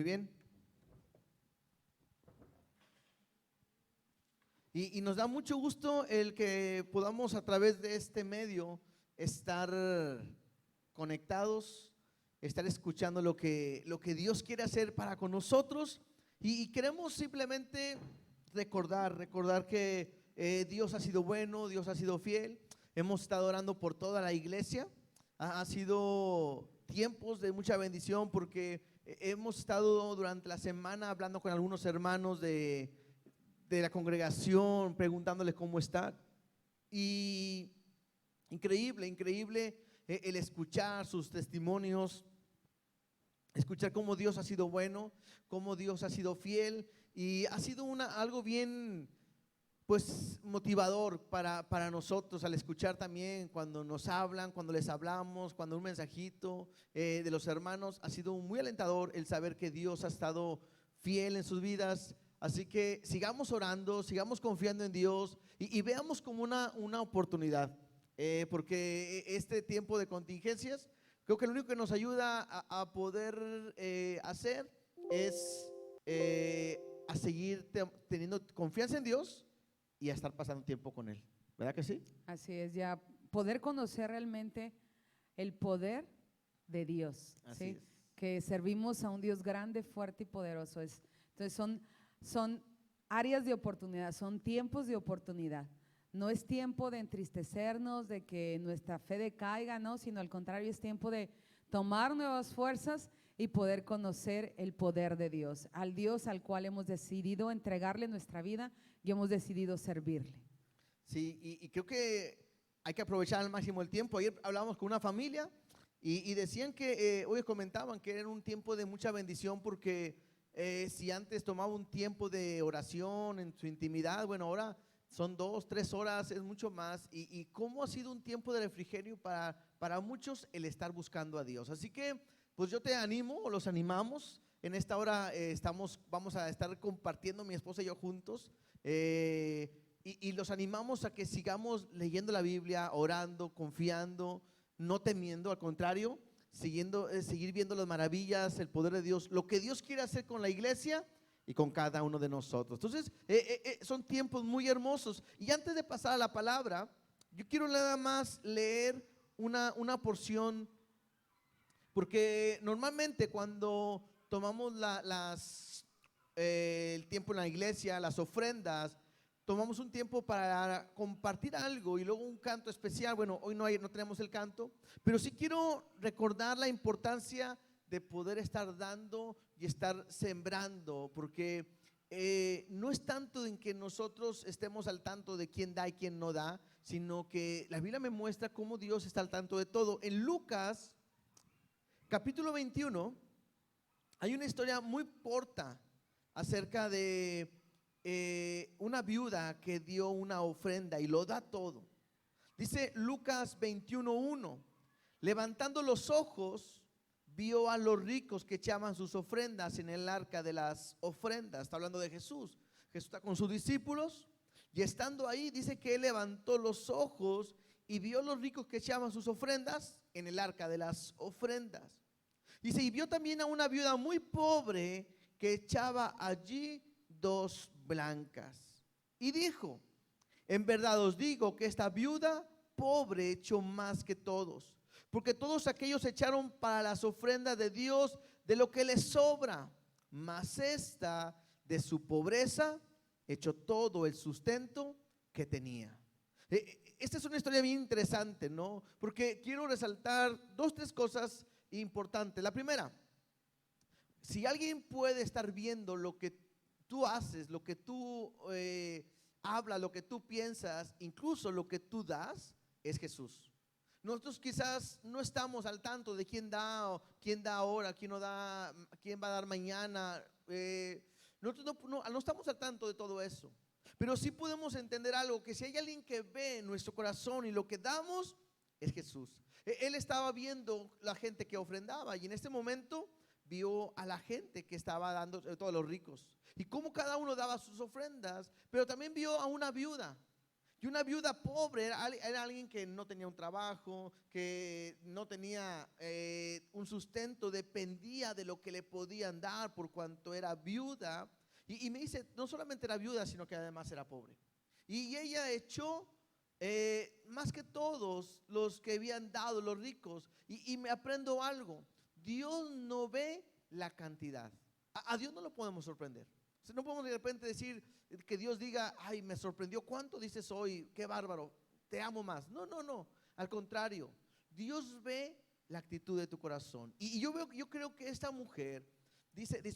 Muy bien. Y nos da mucho gusto el que podamos a través de este medio estar conectados, estar escuchando lo que Dios quiere hacer para con nosotros. Y queremos simplemente recordar que Dios ha sido bueno, Dios ha sido fiel. Hemos estado orando por toda la iglesia. Ha sido tiempos de mucha bendición porque hemos estado durante la semana hablando con algunos hermanos de la congregación, preguntándoles cómo están. Y increíble el escuchar sus testimonios, escuchar cómo Dios ha sido bueno, cómo Dios ha sido fiel. Y ha sido algo bien, pues, motivador para nosotros al escuchar también cuando nos hablan, cuando les hablamos, cuando un mensajito de los hermanos. Ha sido muy alentador el saber que Dios ha estado fiel en sus vidas. Así que sigamos orando, sigamos confiando en Dios y veamos como una oportunidad, porque este tiempo de contingencias, creo que lo único que nos ayuda a poder hacer es a seguir teniendo confianza en Dios y a estar pasando tiempo con Él. ¿Verdad que sí? Así es, ya poder conocer realmente el poder de Dios, Así ¿sí? es. Que servimos a un Dios grande, fuerte y poderoso. Entonces son áreas de oportunidad, son tiempos de oportunidad. No es tiempo de entristecernos, de que nuestra fe decaiga, no, sino al contrario, es tiempo de tomar nuevas fuerzas y poder conocer el poder de Dios, al Dios al cual hemos decidido entregarle nuestra vida y hemos decidido servirle. Sí, y creo que hay que aprovechar al máximo el tiempo. Ayer hablábamos con una familia y decían que, hoy comentaban que era un tiempo de mucha bendición porque si antes tomaba un tiempo de oración en su intimidad, bueno, ahora son 2, 3 horas, es mucho más. Y cómo ha sido un tiempo de refrigerio para muchos el estar buscando a Dios. Así que, pues yo te animo, o los animamos. En esta hora vamos a estar compartiendo mi esposa y yo juntos. Y los animamos a que sigamos leyendo la Biblia, orando, confiando, no temiendo, al contrario, seguir viendo las maravillas, el poder de Dios, lo que Dios quiere hacer con la iglesia y con cada uno de nosotros. Entonces, son tiempos muy hermosos. Y antes de pasar a la palabra, yo quiero nada más leer una porción, porque normalmente cuando tomamos el tiempo en la iglesia, las ofrendas, tomamos un tiempo para compartir algo y luego un canto especial. Bueno, hoy no tenemos el canto, pero sí quiero recordar la importancia de poder estar dando y estar sembrando, porque no es tanto en que nosotros estemos al tanto de quién da y quién no da, sino que la Biblia me muestra cómo Dios está al tanto de todo. En Lucas capítulo 21 hay una historia muy corta acerca de una viuda que dio una ofrenda y lo da todo. Dice Lucas 21:1: levantando los ojos, vio a los ricos que echaban sus ofrendas en el arca de las ofrendas. Está hablando de Jesús. Jesús está con sus discípulos y estando ahí, dice que él levantó los ojos y vio a los ricos que echaban sus ofrendas en el arca de las ofrendas. Dice, y vio también a una viuda muy pobre que echaba allí 2 blancas. Y dijo, en verdad os digo que esta viuda pobre echó más que todos, porque todos aquellos echaron para las ofrendas de Dios de lo que les sobra, mas esta de su pobreza echó todo el sustento que tenía. Esta es una historia bien interesante, ¿no? Porque quiero resaltar 2, 3 cosas importantes. La primera, si alguien puede estar viendo lo que tú haces, lo que tú hablas, lo que tú piensas, incluso lo que tú das, es Jesús. Nosotros quizás no estamos al tanto de quién da ahora, quién no da, quién va a dar mañana. Nosotros no estamos al tanto de todo eso. Pero sí podemos entender algo, que si hay alguien que ve nuestro corazón y lo que damos, es Jesús. Él estaba viendo la gente que ofrendaba y en este momento vio a la gente que estaba dando, todos los ricos, y cómo cada uno daba sus ofrendas, pero también vio a una viuda. Y una viuda pobre era alguien que no tenía un trabajo, que no tenía un sustento, dependía de lo que le podían dar por cuanto era viuda. Y me dice, no solamente era viuda, sino que además era pobre. Y ella echó más que todos los que habían dado, los ricos. Y me aprendo algo, Dios no ve la cantidad. A Dios no lo podemos sorprender. O sea, no podemos de repente decir que Dios diga, ay, me sorprendió, ¿cuánto dices hoy? Qué bárbaro, te amo más. No, no, no, al contrario, Dios ve la actitud de tu corazón. Y yo creo que esta mujer, dice, de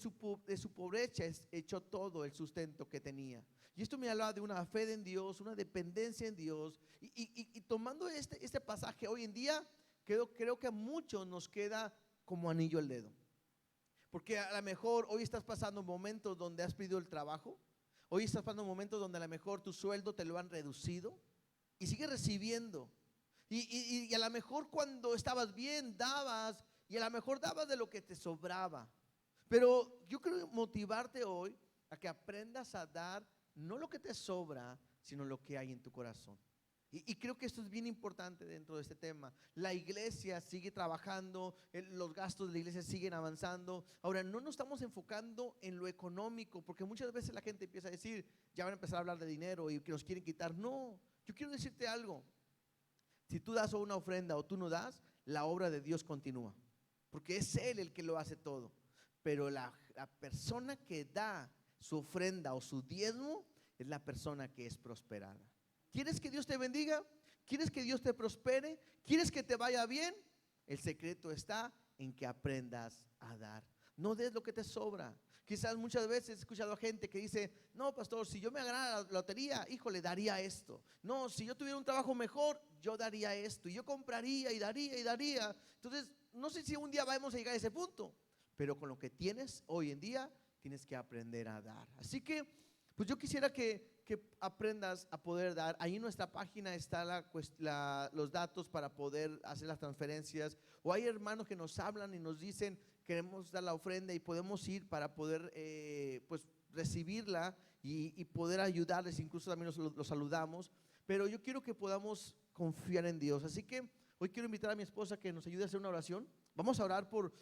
su pobreza echó todo el sustento que tenía. Y esto me habla de una fe en Dios, una dependencia en Dios. Y tomando este pasaje hoy en día, creo que a muchos nos queda como anillo al dedo. Porque a lo mejor hoy estás pasando momentos donde has perdido el trabajo. Hoy estás pasando momentos donde a lo mejor tu sueldo te lo han reducido y sigues recibiendo. Y a lo mejor cuando estabas bien dabas, y a lo mejor dabas de lo que te sobraba. Pero yo quiero motivarte hoy a que aprendas a dar no lo que te sobra, sino lo que hay en tu corazón. Y creo que esto es bien importante dentro de este tema. La iglesia sigue trabajando, los gastos de la iglesia siguen avanzando. Ahora, no nos estamos enfocando en lo económico, porque muchas veces la gente empieza a decir, ya van a empezar a hablar de dinero y que nos quieren quitar. No, yo quiero decirte algo. Si tú das una ofrenda o tú no das, la obra de Dios continúa, porque es Él el que lo hace todo. Pero la persona que da su ofrenda o su diezmo es la persona que es prosperada. ¿Quieres que Dios te bendiga? ¿Quieres que Dios te prospere? ¿Quieres que te vaya bien? El secreto está en que aprendas a dar. No des lo que te sobra. Quizás muchas veces he escuchado a gente que dice, no, pastor, si yo me ganara la lotería, híjole, daría esto. No, si yo tuviera un trabajo mejor, yo daría esto. Y yo compraría y daría y daría. Entonces, no sé si un día vamos a llegar a ese punto, pero con lo que tienes hoy en día, tienes que aprender a dar. Así que, pues yo quisiera que aprendas a poder dar. Ahí en nuestra página está los datos para poder hacer las transferencias. O hay hermanos que nos hablan y nos dicen, queremos dar la ofrenda y podemos ir para poder pues recibirla y poder ayudarles. Incluso también los saludamos. Pero yo quiero que podamos confiar en Dios. Así que hoy quiero invitar a mi esposa que nos ayude a hacer una oración. Vamos a orar por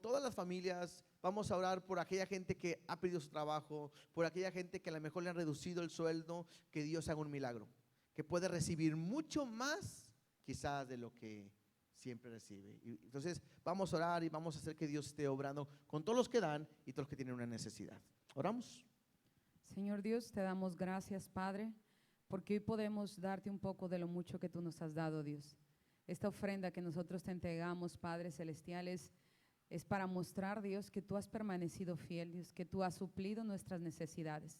todas las familias. Vamos a orar por aquella gente que ha perdido su trabajo, por aquella gente que a lo mejor le han reducido el sueldo. Que Dios haga un milagro, que puede recibir mucho más quizás de lo que siempre recibe. Y entonces vamos a orar y vamos a hacer que Dios esté obrando con todos los que dan y todos los que tienen una necesidad. Oramos. Señor Dios, te damos gracias, Padre, porque hoy podemos darte un poco de lo mucho que tú nos has dado, Dios. Esta ofrenda que nosotros te entregamos, Padre Celestial, es para mostrar, Dios, que tú has permanecido fiel, Dios, que tú has suplido nuestras necesidades.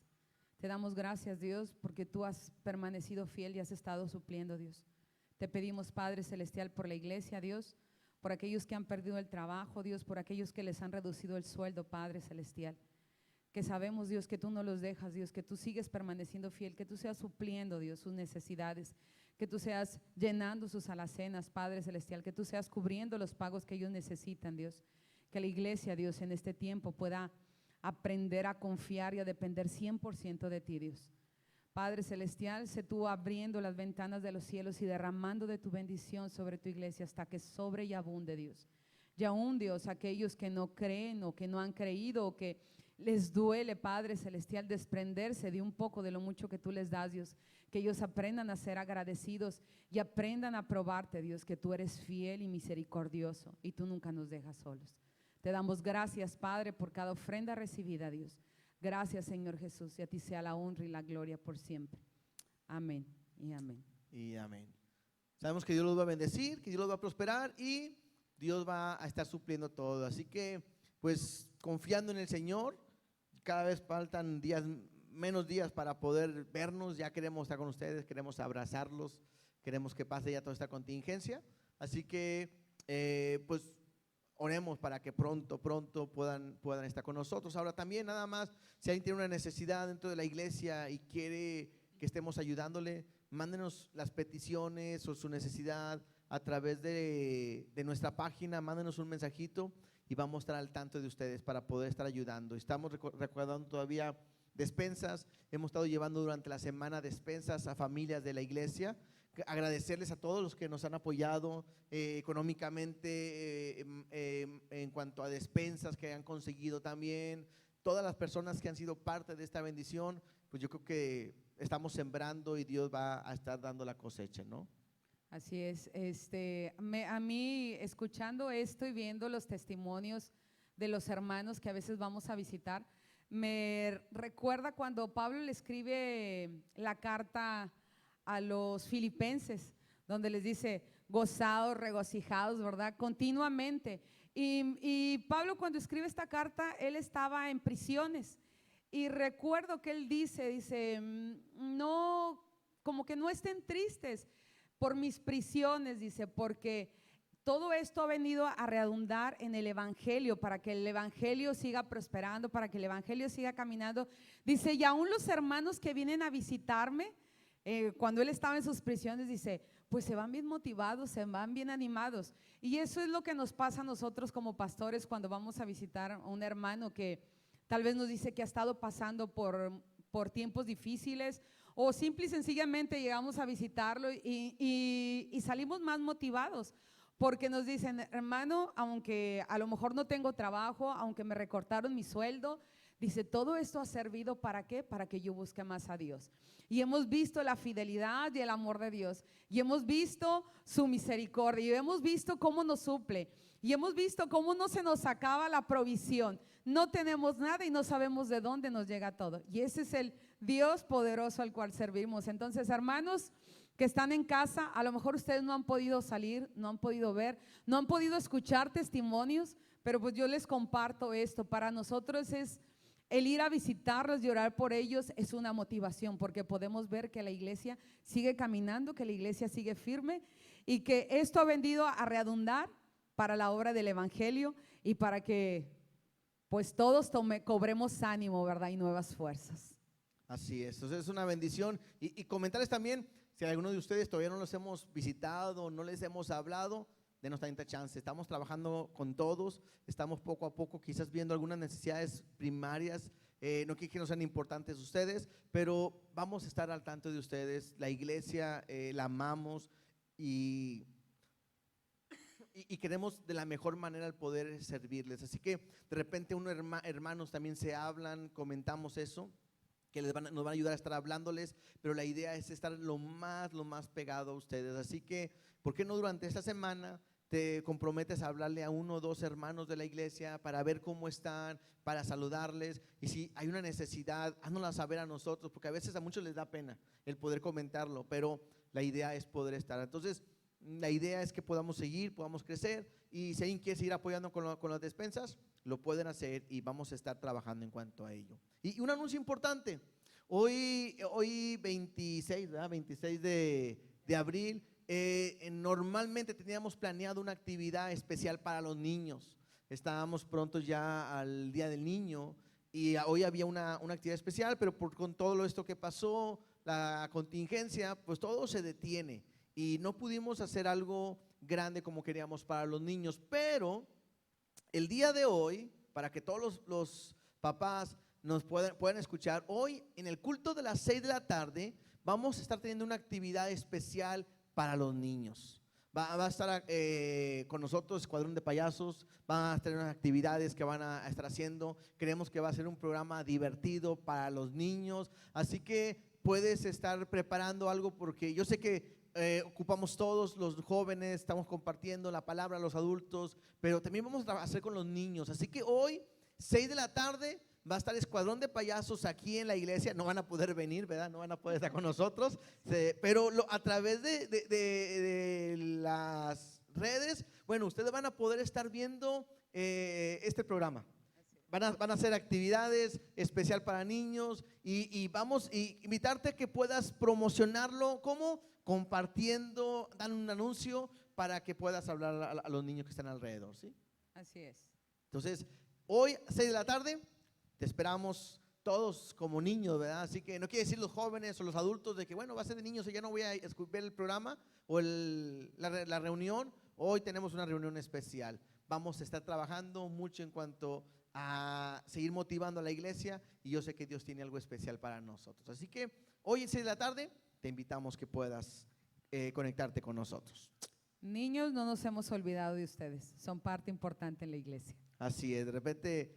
Te damos gracias, Dios, porque tú has permanecido fiel y has estado supliendo, Dios. Te pedimos, Padre Celestial, por la iglesia, Dios, por aquellos que han perdido el trabajo, Dios, por aquellos que les han reducido el sueldo, Padre Celestial. Que sabemos, Dios, que tú no los dejas, Dios, que tú sigues permaneciendo fiel, que tú seas supliendo, Dios, sus necesidades, que tú seas llenando sus alacenas, Padre Celestial, que tú seas cubriendo los pagos que ellos necesitan, Dios. Que la iglesia, Dios, en este tiempo pueda aprender a confiar y a depender 100% de ti, Dios. Padre Celestial, sé tú abriendo las ventanas de los cielos y derramando de tu bendición sobre tu iglesia hasta que sobre y abunde, Dios. Y aún, Dios, aquellos que no creen o que no han creído o que les duele, Padre Celestial, desprenderse de un poco de lo mucho que tú les das, Dios, que ellos aprendan a ser agradecidos y aprendan a probarte, Dios, que tú eres fiel y misericordioso y tú nunca nos dejas solos. Te damos gracias, Padre, por cada ofrenda recibida, Dios. Gracias, Señor Jesús, y a ti sea la honra y la gloria por siempre. Amén y amén. Y amén. Sabemos que Dios los va a bendecir, que Dios los va a prosperar y Dios va a estar supliendo todo. Así que, pues, confiando en el Señor, cada vez faltan menos días para poder vernos. Ya queremos estar con ustedes, queremos abrazarlos, queremos que pase ya toda esta contingencia. Así que, pues, oremos para que pronto puedan estar con nosotros. Ahora también, nada más, si alguien tiene una necesidad dentro de la iglesia y quiere que estemos ayudándole, mándenos las peticiones o su necesidad a través de nuestra página. Mándenos un mensajito y vamos a estar al tanto de ustedes para poder estar ayudando. Estamos recordando todavía despensas. Hemos estado llevando durante la semana despensas a familias de la iglesia. Agradecerles a todos los que nos han apoyado económicamente en cuanto a despensas que han conseguido también. Todas las personas que han sido parte de esta bendición, pues yo creo que estamos sembrando y Dios va a estar dando la cosecha, ¿no? Así es. A mí, escuchando esto y viendo los testimonios de los hermanos que a veces vamos a visitar, me recuerda cuando Pablo le escribe la carta a los filipenses, donde les dice: gozados, regocijados, ¿verdad? Continuamente. Y Pablo, cuando escribe esta carta, él estaba en prisiones. Y recuerdo que él dice, no, como que no estén tristes por mis prisiones, dice, porque todo esto ha venido a redundar en el evangelio, para que el evangelio siga prosperando, para que el evangelio siga caminando. Dice, y aún los hermanos que vienen a visitarme, cuando él estaba en sus prisiones, dice, pues se van bien motivados, se van bien animados. Y eso es lo que nos pasa a nosotros como pastores cuando vamos a visitar a un hermano que tal vez nos dice que ha estado pasando por tiempos difíciles, o simple y sencillamente llegamos a visitarlo y salimos más motivados, porque nos dicen, hermano, aunque a lo mejor no tengo trabajo, aunque me recortaron mi sueldo, dice, todo esto ha servido ¿para qué? Para que yo busque más a Dios. Y hemos visto la fidelidad y el amor de Dios, y hemos visto su misericordia, y hemos visto cómo nos suple, y hemos visto cómo no se nos acaba la provisión. No tenemos nada y no sabemos de dónde nos llega todo. Y ese es el Dios poderoso al cual servimos. Entonces, hermanos que están en casa, a lo mejor ustedes no han podido salir, no han podido ver, no han podido escuchar testimonios, pero pues yo les comparto esto. Para nosotros es el ir a visitarlos y orar por ellos, es una motivación, porque podemos ver que la iglesia sigue caminando, que la iglesia sigue firme, y que esto ha venido a redundar para la obra del evangelio y para que pues todos cobremos ánimo, ¿verdad? Y nuevas fuerzas. Así es, entonces es una bendición. Y comentarles también, si alguno de ustedes todavía no los hemos visitado, no les hemos hablado, denos tanta chance. Estamos trabajando con todos, estamos poco a poco quizás viendo algunas necesidades primarias, no que no sean importantes ustedes, pero vamos a estar al tanto de ustedes. La iglesia la amamos y queremos de la mejor manera el poder servirles. Así que de repente unos hermanos también se hablan, comentamos eso, que nos van a ayudar a estar hablándoles, pero la idea es estar lo más pegado a ustedes. Así que, ¿por qué no durante esta semana te comprometes a hablarle a uno o dos hermanos de la iglesia para ver cómo están, para saludarles? Y si hay una necesidad, háznosla saber a nosotros, porque a veces a muchos les da pena el poder comentarlo, pero la idea es poder estar. Entonces, la idea es que podamos seguir, podamos crecer, y si alguien quiere seguir apoyando con las despensas, lo pueden hacer y vamos a estar trabajando en cuanto a ello. Y un anuncio importante, hoy 26, ¿verdad? 26 de abril, normalmente teníamos planeado una actividad especial para los niños. Estábamos prontos ya al Día del Niño y hoy había una actividad especial, pero con todo esto que pasó, la contingencia, pues todo se detiene y no pudimos hacer algo grande como queríamos para los niños. Pero el día de hoy, para que todos los papás nos puedan escuchar, hoy en el culto de las 6 de la tarde vamos a estar teniendo una actividad especial para los niños. Va a estar con nosotros Escuadrón de Payasos, van a tener unas actividades que van a estar haciendo. Creemos que va a ser un programa divertido para los niños, así que puedes estar preparando algo, porque yo sé que ocupamos todos los jóvenes, estamos compartiendo la palabra a los adultos, pero también vamos a hacer con los niños. Así que hoy, 6 de la tarde, va a estar Escuadrón de Payasos aquí en la iglesia. No van a poder venir, ¿verdad? No van a poder estar con nosotros, pero a través de las redes, bueno, ustedes van a poder estar viendo este programa. Van a hacer actividades especial para niños y vamos a invitarte a que puedas promocionarlo, como compartiendo, dan un anuncio para que puedas hablar a los niños que están alrededor, ¿sí? Así es. Entonces, hoy 6 de la tarde te esperamos todos como niños, ¿verdad? Así que no quiere decir los jóvenes o los adultos de que bueno, va a ser de niños y ya no voy a ver el programa o la reunión. Hoy tenemos una reunión especial. Vamos a estar trabajando mucho en cuanto a seguir motivando a la iglesia, y yo sé que Dios tiene algo especial para nosotros. Así que hoy en 6 de la tarde te invitamos que puedas conectarte con nosotros. Niños, no nos hemos olvidado de ustedes, son parte importante en la iglesia. Así es, de repente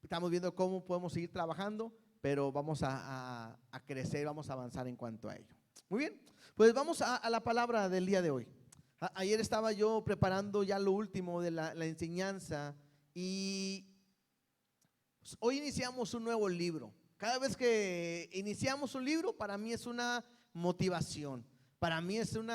estamos viendo cómo podemos seguir trabajando, pero vamos a crecer, vamos a avanzar en cuanto a ello. Muy bien, pues vamos a la palabra del día de hoy. Ayer estaba yo preparando ya lo último de la enseñanza, y pues hoy iniciamos un nuevo libro. Cada vez que iniciamos un libro, para mí es una motivación, para mí es un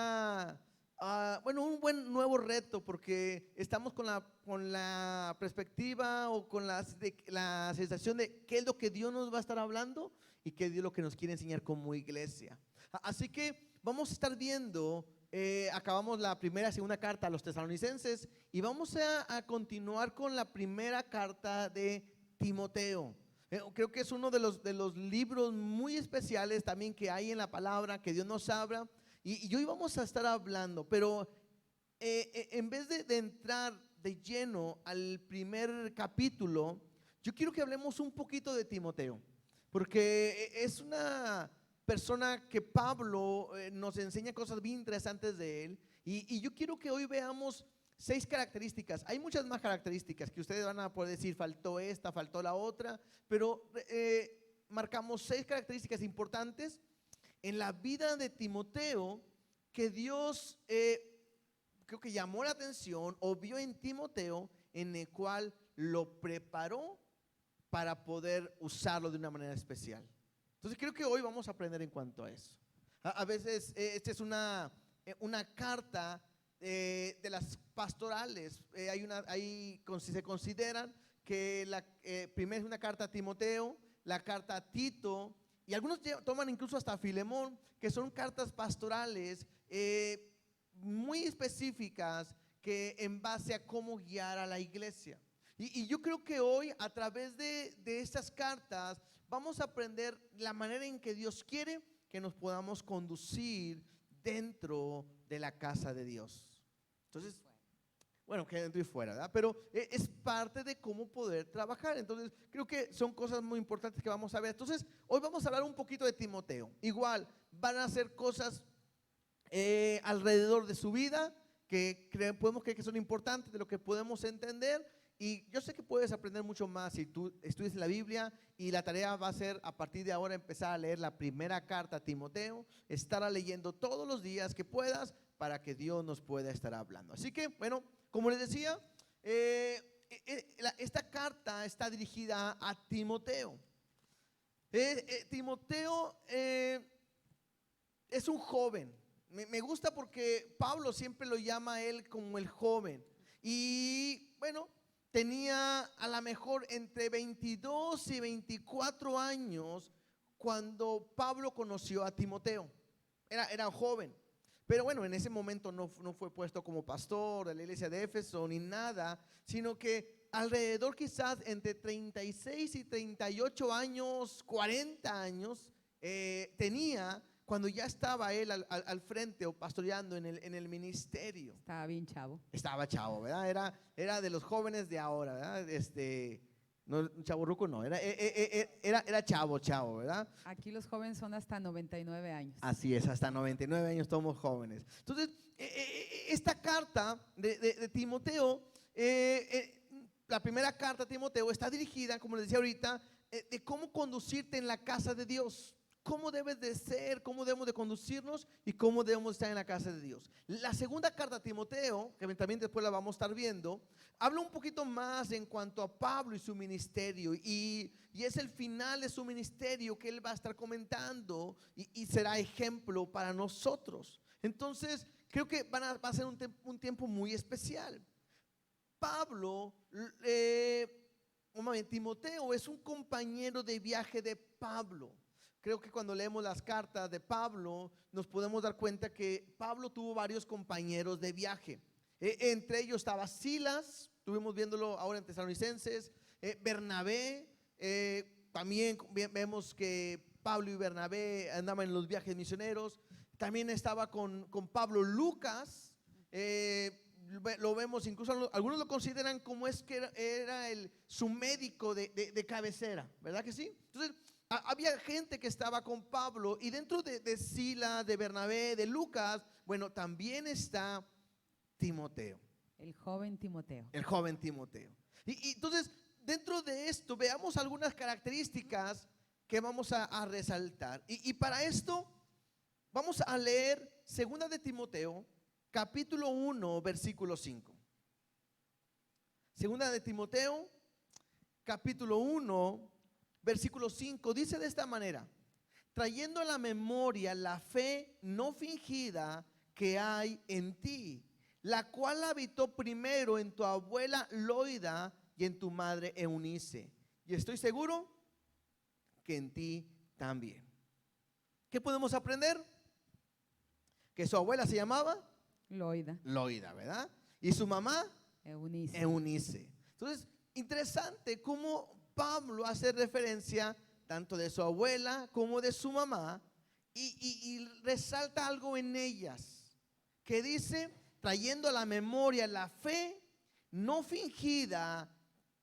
buen nuevo reto, porque estamos con la perspectiva o con la sensación de qué es lo que Dios nos va a estar hablando y qué es lo que nos quiere enseñar como iglesia. Así que vamos a estar viendo, acabamos la primera y segunda carta a los tesalonicenses, y vamos a continuar con la primera carta de Timoteo. Creo que es uno de los libros muy especiales también que hay en la palabra, que Dios nos habla. Y hoy vamos a estar hablando, pero en vez de entrar de lleno al primer capítulo, yo quiero que hablemos un poquito de Timoteo, porque es una persona que Pablo nos enseña cosas bien interesantes de él, y yo quiero que hoy veamos 6 características. Hay muchas más características que ustedes van a poder decir, faltó esta, faltó la otra, pero marcamos 6 características importantes en la vida de Timoteo que Dios creo que llamó la atención o vio en Timoteo, en el cual lo preparó para poder usarlo de una manera especial. Entonces creo que hoy vamos a aprender en cuanto a eso. A veces esta es una carta de las pastorales. Se consideran que la primera es una carta a Timoteo, la carta a Tito, y algunos toman incluso hasta Filemón, que son cartas pastorales muy específicas, que en base a cómo guiar a la iglesia. Y yo creo que hoy, a través de estas cartas, vamos a aprender la manera en que Dios quiere que nos podamos conducir dentro de la casa de Dios. Entonces, bueno, que dentro y fuera, ¿verdad? Pero es parte de cómo poder trabajar. Entonces, creo que son cosas muy importantes que vamos a ver. Entonces, hoy vamos a hablar un poquito de Timoteo. Igual, van a hacer cosas alrededor de su vida que podemos creer que son importantes, de lo que podemos entender. Y yo sé que puedes aprender mucho más si tú estudias la Biblia, y la tarea va a ser a partir de ahora empezar a leer la primera carta a Timoteo, estarla leyendo todos los días que puedas para que Dios nos pueda estar hablando. Así que, bueno, como les decía, esta carta está dirigida a Timoteo. Timoteo es un joven. Me gusta porque Pablo siempre lo llama a él como el joven. Y bueno, tenía a lo mejor entre 22 y 24 años cuando Pablo conoció a Timoteo. Era joven. Pero bueno, en ese momento no fue puesto como pastor de la iglesia de Éfeso ni nada, sino que alrededor quizás entre 36 y 38 años, 40 años tenía cuando ya estaba él al frente o pastoreando en el ministerio. Estaba bien chavo. Estaba chavo, ¿verdad? Era de los jóvenes de ahora, ¿verdad? No, chavorruco no, era chavo, ¿verdad? Aquí los jóvenes son hasta 99 años. Así es, hasta 99 años somos jóvenes. Entonces, esta carta de Timoteo, la primera carta a Timoteo está dirigida, como les decía ahorita, de cómo conducirte en la casa de Dios. Cómo debes de ser, cómo debemos de conducirnos y cómo debemos estar en la casa de Dios. La segunda carta a Timoteo, que también después la vamos a estar viendo, habla un poquito más en cuanto a Pablo y su ministerio, y es el final de su ministerio que él va a estar comentando, y será ejemplo para nosotros. Entonces creo que va a ser un tiempo muy especial. Timoteo es un compañero de viaje de Pablo. Creo que cuando leemos las cartas de Pablo nos podemos dar cuenta que Pablo tuvo varios compañeros de viaje. Entre ellos estaba Silas, estuvimos viéndolo ahora en Tesalonicenses, Bernabé. También vemos que Pablo y Bernabé andaban en los viajes misioneros. También estaba con Pablo Lucas. lo vemos, incluso algunos lo consideran como es que era su médico de cabecera, ¿verdad que sí? Entonces, había gente que estaba con Pablo, y dentro de Sila, de Bernabé, de Lucas, bueno, también está Timoteo. El joven Timoteo. El joven Timoteo. Y entonces, dentro de esto, veamos algunas características que vamos a resaltar. Y para esto, vamos a leer 2 de Timoteo, capítulo 1, versículo 5. 2 de Timoteo, capítulo 1, versículo 5, dice de esta manera: trayendo a la memoria la fe no fingida que hay en ti, la cual habitó primero en tu abuela Loida y en tu madre Eunice, y estoy seguro que en ti también. ¿Qué podemos aprender? Que su abuela se llamaba Loida. Loida, ¿verdad? Y su mamá Eunice. Eunice. Entonces, interesante cómo Pablo hace referencia tanto de su abuela como de su mamá, y resalta algo en ellas, que dice: trayendo a la memoria la fe no fingida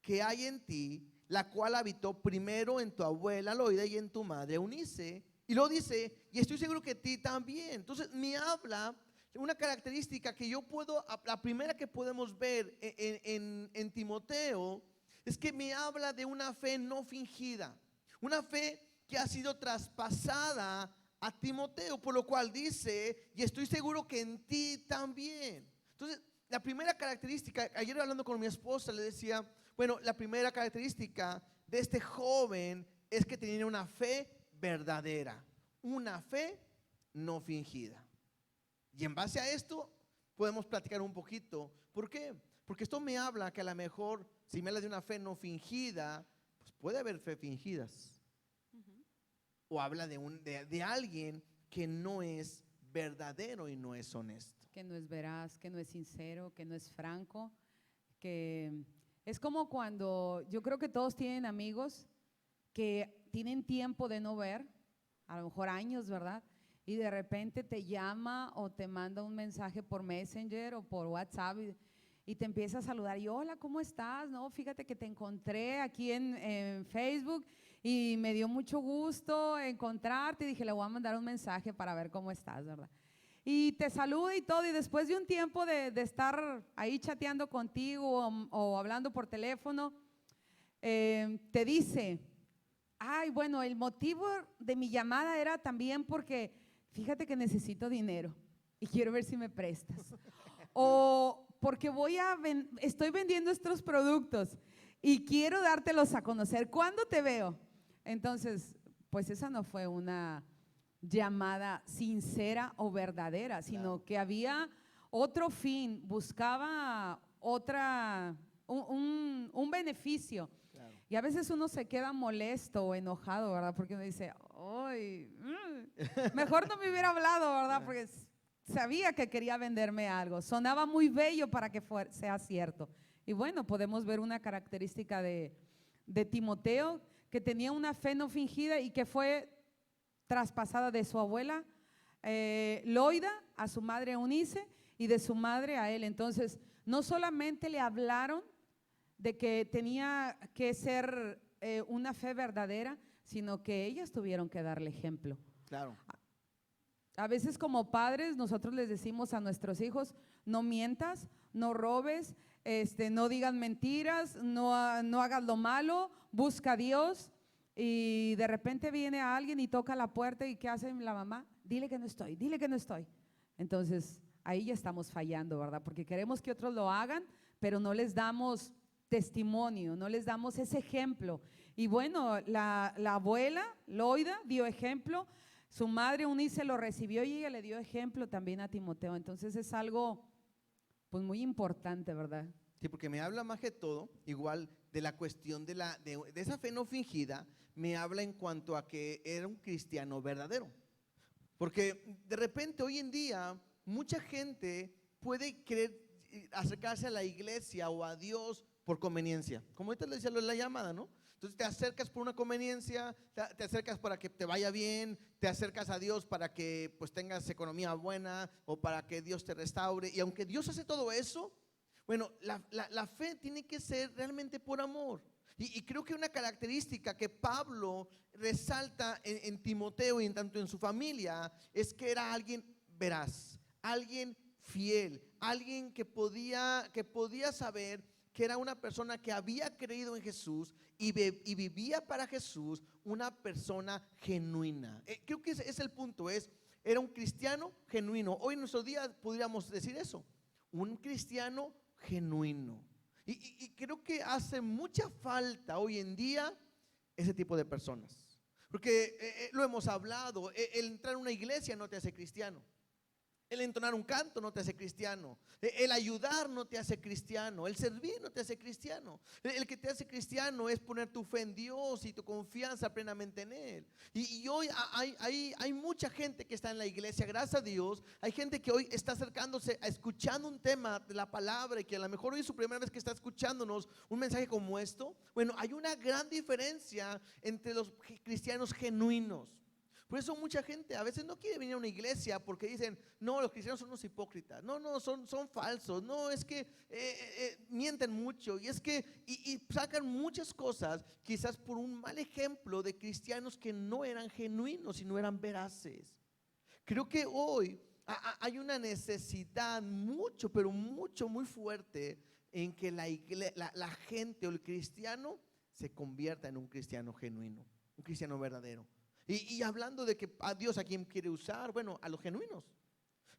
que hay en ti, la cual habitó primero en tu abuela Loida y en tu madre Eunice. Y lo dice: y estoy seguro que ti también. Entonces me habla una característica que yo puedo, la primera que podemos ver en Timoteo, es que me habla de una fe no fingida, una fe que ha sido traspasada a Timoteo, por lo cual dice: y estoy seguro que en ti también. Entonces, la primera característica, ayer hablando con mi esposa, le decía, bueno, la primera característica de este joven es que tenía una fe verdadera, una fe no fingida. Y en base a esto podemos platicar un poquito. ¿Por qué? Porque esto me habla que a lo mejor, si me habla de una fe no fingida, pues puede haber fe fingidas. O habla de alguien que no es verdadero y no es honesto. Que no es veraz, que no es sincero, que no es franco, que es como cuando yo creo que todos tienen amigos que tienen tiempo de no ver, a lo mejor años, ¿verdad? Y de repente te llama o te manda un mensaje por Messenger o por WhatsApp y te empieza a saludar y hola, ¿cómo estás? No, fíjate que te encontré aquí en Facebook y me dio mucho gusto encontrarte y dije, le voy a mandar un mensaje para ver cómo estás, ¿verdad? Y te saluda y todo, y después de un tiempo de estar ahí chateando contigo o hablando por teléfono, te dice, ay, bueno, el motivo de mi llamada era también porque fíjate que necesito dinero y quiero ver si me prestas. O porque estoy vendiendo estos productos y quiero dártelos a conocer. ¿Cuándo te veo? Entonces, pues esa no fue una llamada sincera o verdadera, sino que había otro fin, buscaba un beneficio. Claro. Y a veces uno se queda molesto o enojado, ¿verdad? Porque uno dice, ay, mejor no me hubiera hablado, ¿verdad? Porque sabía que quería venderme algo, sonaba muy bello para que sea cierto. Y bueno, podemos ver una característica de Timoteo, que tenía una fe no fingida y que fue traspasada de su abuela Loida a su madre Eunice y de su madre a él. Entonces, no solamente le hablaron de que tenía que ser una fe verdadera, sino que ellas tuvieron que darle ejemplo. Claro. A veces como padres nosotros les decimos a nuestros hijos, no mientas, no robes, no digas mentiras, no hagas lo malo, busca a Dios. Y de repente viene alguien y toca la puerta y ¿qué hace la mamá? Dile que no estoy, dile que no estoy. Entonces ahí ya estamos fallando, ¿verdad? Porque queremos que otros lo hagan, pero no les damos testimonio, no les damos ese ejemplo. Y bueno, la abuela Loida dio ejemplo, su madre Eunice lo recibió y ella le dio ejemplo también a Timoteo. Entonces es algo pues muy importante, ¿verdad? Sí, porque me habla más que todo, igual de la cuestión de esa fe no fingida, me habla en cuanto a que era un cristiano verdadero. Porque de repente hoy en día mucha gente puede querer acercarse a la iglesia o a Dios por conveniencia. Como ahorita le decía lo de la llamada, ¿no? Entonces te acercas por una conveniencia, te acercas para que te vaya bien, te acercas a Dios para que pues tengas economía buena o para que Dios te restaure. Y aunque Dios hace todo eso, bueno, la fe tiene que ser realmente por amor. Y creo que una característica que Pablo resalta en Timoteo y en tanto en su familia es que era alguien veraz, alguien fiel, alguien que podía saber que era una persona que había creído en Jesús y vivía para Jesús, una persona genuina. Creo que ese es el punto, era un cristiano genuino. Hoy en nuestros días podríamos decir eso, un cristiano genuino. Y creo que hace mucha falta hoy en día ese tipo de personas. Porque lo hemos hablado, el entrar a una iglesia no te hace cristiano. El entonar un canto no te hace cristiano. El ayudar no te hace cristiano. El servir no te hace cristiano. El que te hace cristiano es poner tu fe en Dios y tu confianza plenamente en Él. Y hoy hay mucha gente que está en la iglesia, gracias a Dios. Hay gente que hoy está acercándose a escuchando un tema de la palabra y que a lo mejor hoy es su primera vez que está escuchándonos un mensaje como esto. Bueno, hay una gran diferencia entre los cristianos genuinos. Por eso mucha gente a veces no quiere venir a una iglesia porque dicen, no, los cristianos son unos hipócritas, no, son falsos, no, es que mienten mucho y es que y sacan muchas cosas quizás por un mal ejemplo de cristianos que no eran genuinos y no eran veraces. Creo que hoy hay una necesidad mucho, pero mucho, muy fuerte en que la gente o el cristiano se convierta en un cristiano genuino, un cristiano verdadero. Y hablando de que a Dios a quién quiere usar, bueno, a los genuinos.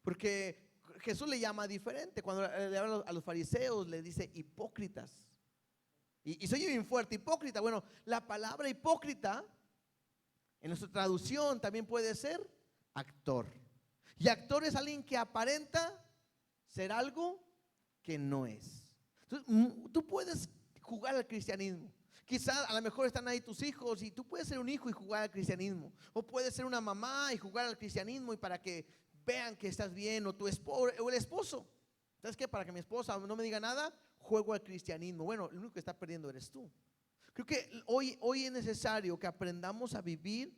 Porque Jesús le llama diferente. Cuando le habla a los fariseos, le dice hipócritas. Y soy bien fuerte, hipócrita. Bueno, la palabra hipócrita en nuestra traducción también puede ser actor. Y actor es alguien que aparenta ser algo que no es. Entonces, tú puedes jugar al cristianismo. Quizás a lo mejor están ahí tus hijos y tú puedes ser un hijo y jugar al cristianismo. O puedes ser una mamá y jugar al cristianismo y para que vean que estás bien. O tu esposo, o el esposo. ¿Sabes qué? Para que mi esposa no me diga nada, juego al cristianismo. Bueno, lo único que está perdiendo eres tú. Creo que hoy es necesario que aprendamos a vivir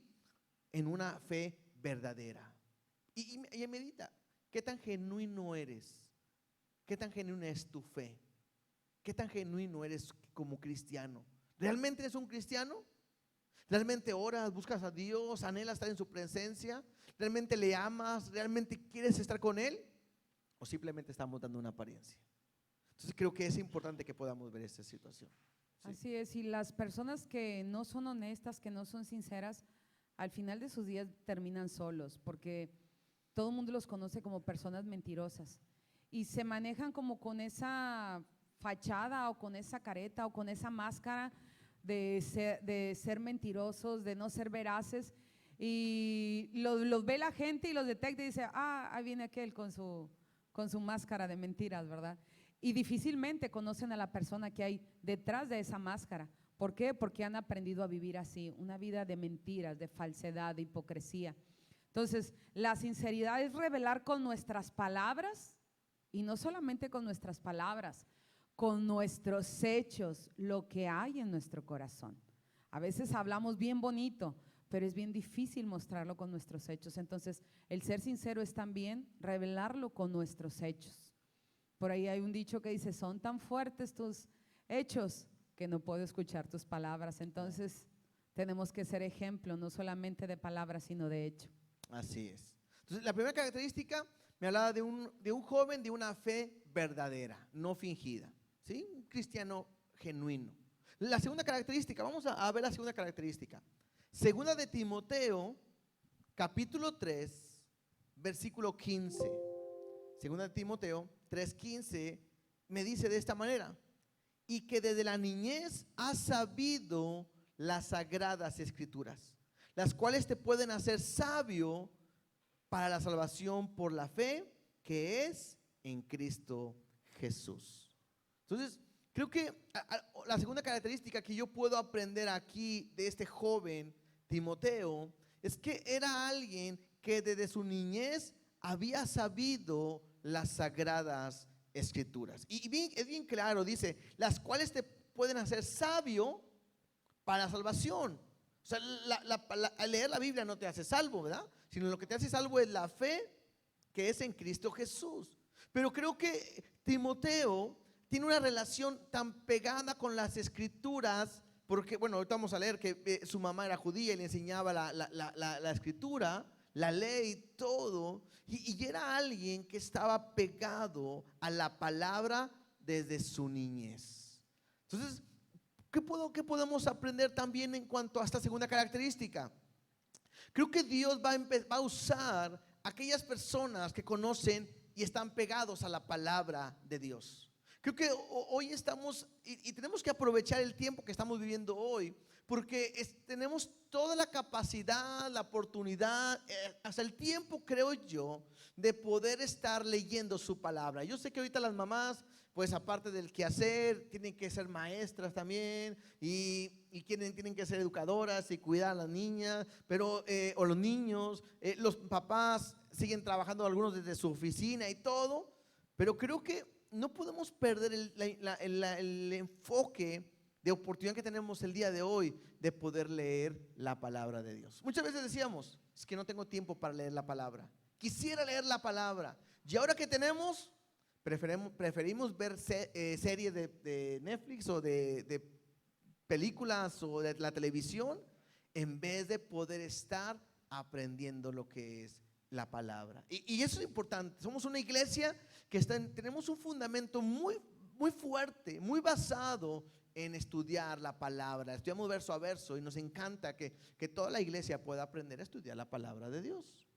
en una fe verdadera. Y medita, ¿qué tan genuino eres? ¿Qué tan genuina es tu fe? ¿Qué tan genuino eres como cristiano? ¿Realmente eres un cristiano? ¿Realmente oras, buscas a Dios, anhelas estar en su presencia? ¿Realmente le amas? ¿Realmente quieres estar con Él? ¿O simplemente estamos dando una apariencia? Entonces creo que es importante que podamos ver esta situación. Sí. Así es, y las personas que no son honestas, que no son sinceras, al final de sus días terminan solos, porque todo el mundo los conoce como personas mentirosas y se manejan como con esa fachada o con esa careta o con esa máscara de ser mentirosos, de no ser veraces, y los ve la gente y los detecta y dice, ahí viene aquel con su máscara de mentiras, ¿verdad? Y difícilmente conocen a la persona que hay detrás de esa máscara. ¿Por qué? Porque han aprendido a vivir así, una vida de mentiras, de falsedad, de hipocresía. Entonces, la sinceridad es revelar con nuestras palabras, y no solamente con nuestras palabras, con nuestros hechos, lo que hay en nuestro corazón. A veces hablamos bien bonito, pero es bien difícil mostrarlo con nuestros hechos. Entonces, el ser sincero es también revelarlo con nuestros hechos. Por ahí hay un dicho que dice, son tan fuertes tus hechos que no puedo escuchar tus palabras. Entonces, tenemos que ser ejemplo, no solamente de palabras, sino de hecho. Así es. Entonces, la primera característica me hablaba de un joven de una fe verdadera, no fingida. ¿Sí? Un cristiano genuino. La segunda característica, vamos a ver la segunda característica. Segunda de Timoteo, capítulo 3, versículo 15. Segunda de Timoteo 3:15 me dice de esta manera: y que desde la niñez has sabido las sagradas escrituras, las cuales te pueden hacer sabio para la salvación por la fe que es en Cristo Jesús. Entonces, creo que la segunda característica que yo puedo aprender aquí de este joven Timoteo es que era alguien que desde su niñez había sabido las sagradas escrituras. Y es bien claro, dice, las cuales te pueden hacer sabio para salvación. O sea, leer la Biblia no te hace salvo, ¿verdad? Sino lo que te hace salvo es la fe que es en Cristo Jesús. Pero creo que Timoteo tiene una relación tan pegada con las escrituras, porque, bueno, ahorita vamos a leer que su mamá era judía y le enseñaba la escritura, la ley, todo, y era alguien que estaba pegado a la palabra desde su niñez. Entonces, ¿qué podemos aprender también en cuanto a esta segunda característica? Creo que Dios va a usar aquellas personas que conocen y están pegados a la palabra de Dios. Creo que hoy estamos y tenemos que aprovechar el tiempo que estamos viviendo hoy, porque tenemos toda la capacidad, la oportunidad, hasta el tiempo, creo yo, de poder estar leyendo su palabra. Yo sé que ahorita las mamás, pues aparte del quehacer, tienen que ser maestras también y tienen que ser educadoras y cuidar a las niñas, pero o los niños, los papás siguen trabajando algunos desde su oficina y todo, pero creo que no podemos perder el enfoque de oportunidad que tenemos el día de hoy de poder leer la palabra de Dios. Muchas veces decíamos, es que no tengo tiempo para leer la palabra, quisiera leer la palabra, y ahora que tenemos, preferimos ver series de Netflix o de películas o de la televisión, en vez de poder estar aprendiendo lo que es la palabra. Y eso es importante. Somos una iglesia que tenemos un fundamento muy, muy fuerte, muy basado en estudiar la palabra. Estudiamos verso a verso y nos encanta que toda la iglesia pueda aprender a estudiar la palabra de Dios.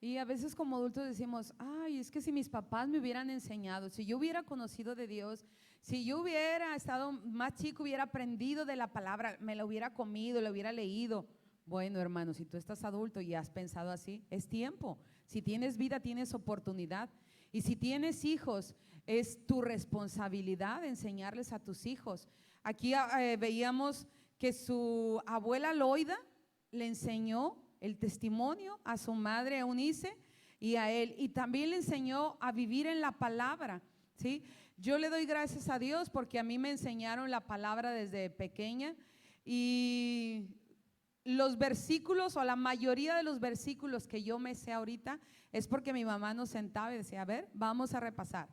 Y a veces como adultos decimos, ay, es que si mis papás me hubieran enseñado, si yo hubiera conocido de Dios, si yo hubiera estado más chico, hubiera aprendido de la palabra, me la hubiera comido, la hubiera leído. Bueno, hermano, si tú estás adulto y has pensado así, es tiempo. Si tienes vida, tienes oportunidad. Y si tienes hijos, es tu responsabilidad enseñarles a tus hijos. Aquí veíamos que su abuela Loida le enseñó el testimonio a su madre Eunice y a él, y también le enseñó a vivir en la palabra, ¿sí? Yo le doy gracias a Dios porque a mí me enseñaron la palabra desde pequeña, y los versículos o la mayoría de los versículos que yo me sé ahorita es porque mi mamá nos sentaba y decía, a ver, vamos a repasar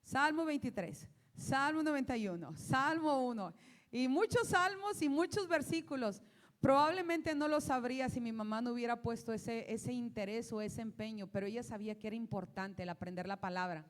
Salmo 23, Salmo 91, Salmo 1, y muchos salmos y muchos versículos. Probablemente no lo sabría si mi mamá no hubiera puesto ese interés o ese empeño, pero ella sabía que era importante el aprender la palabra.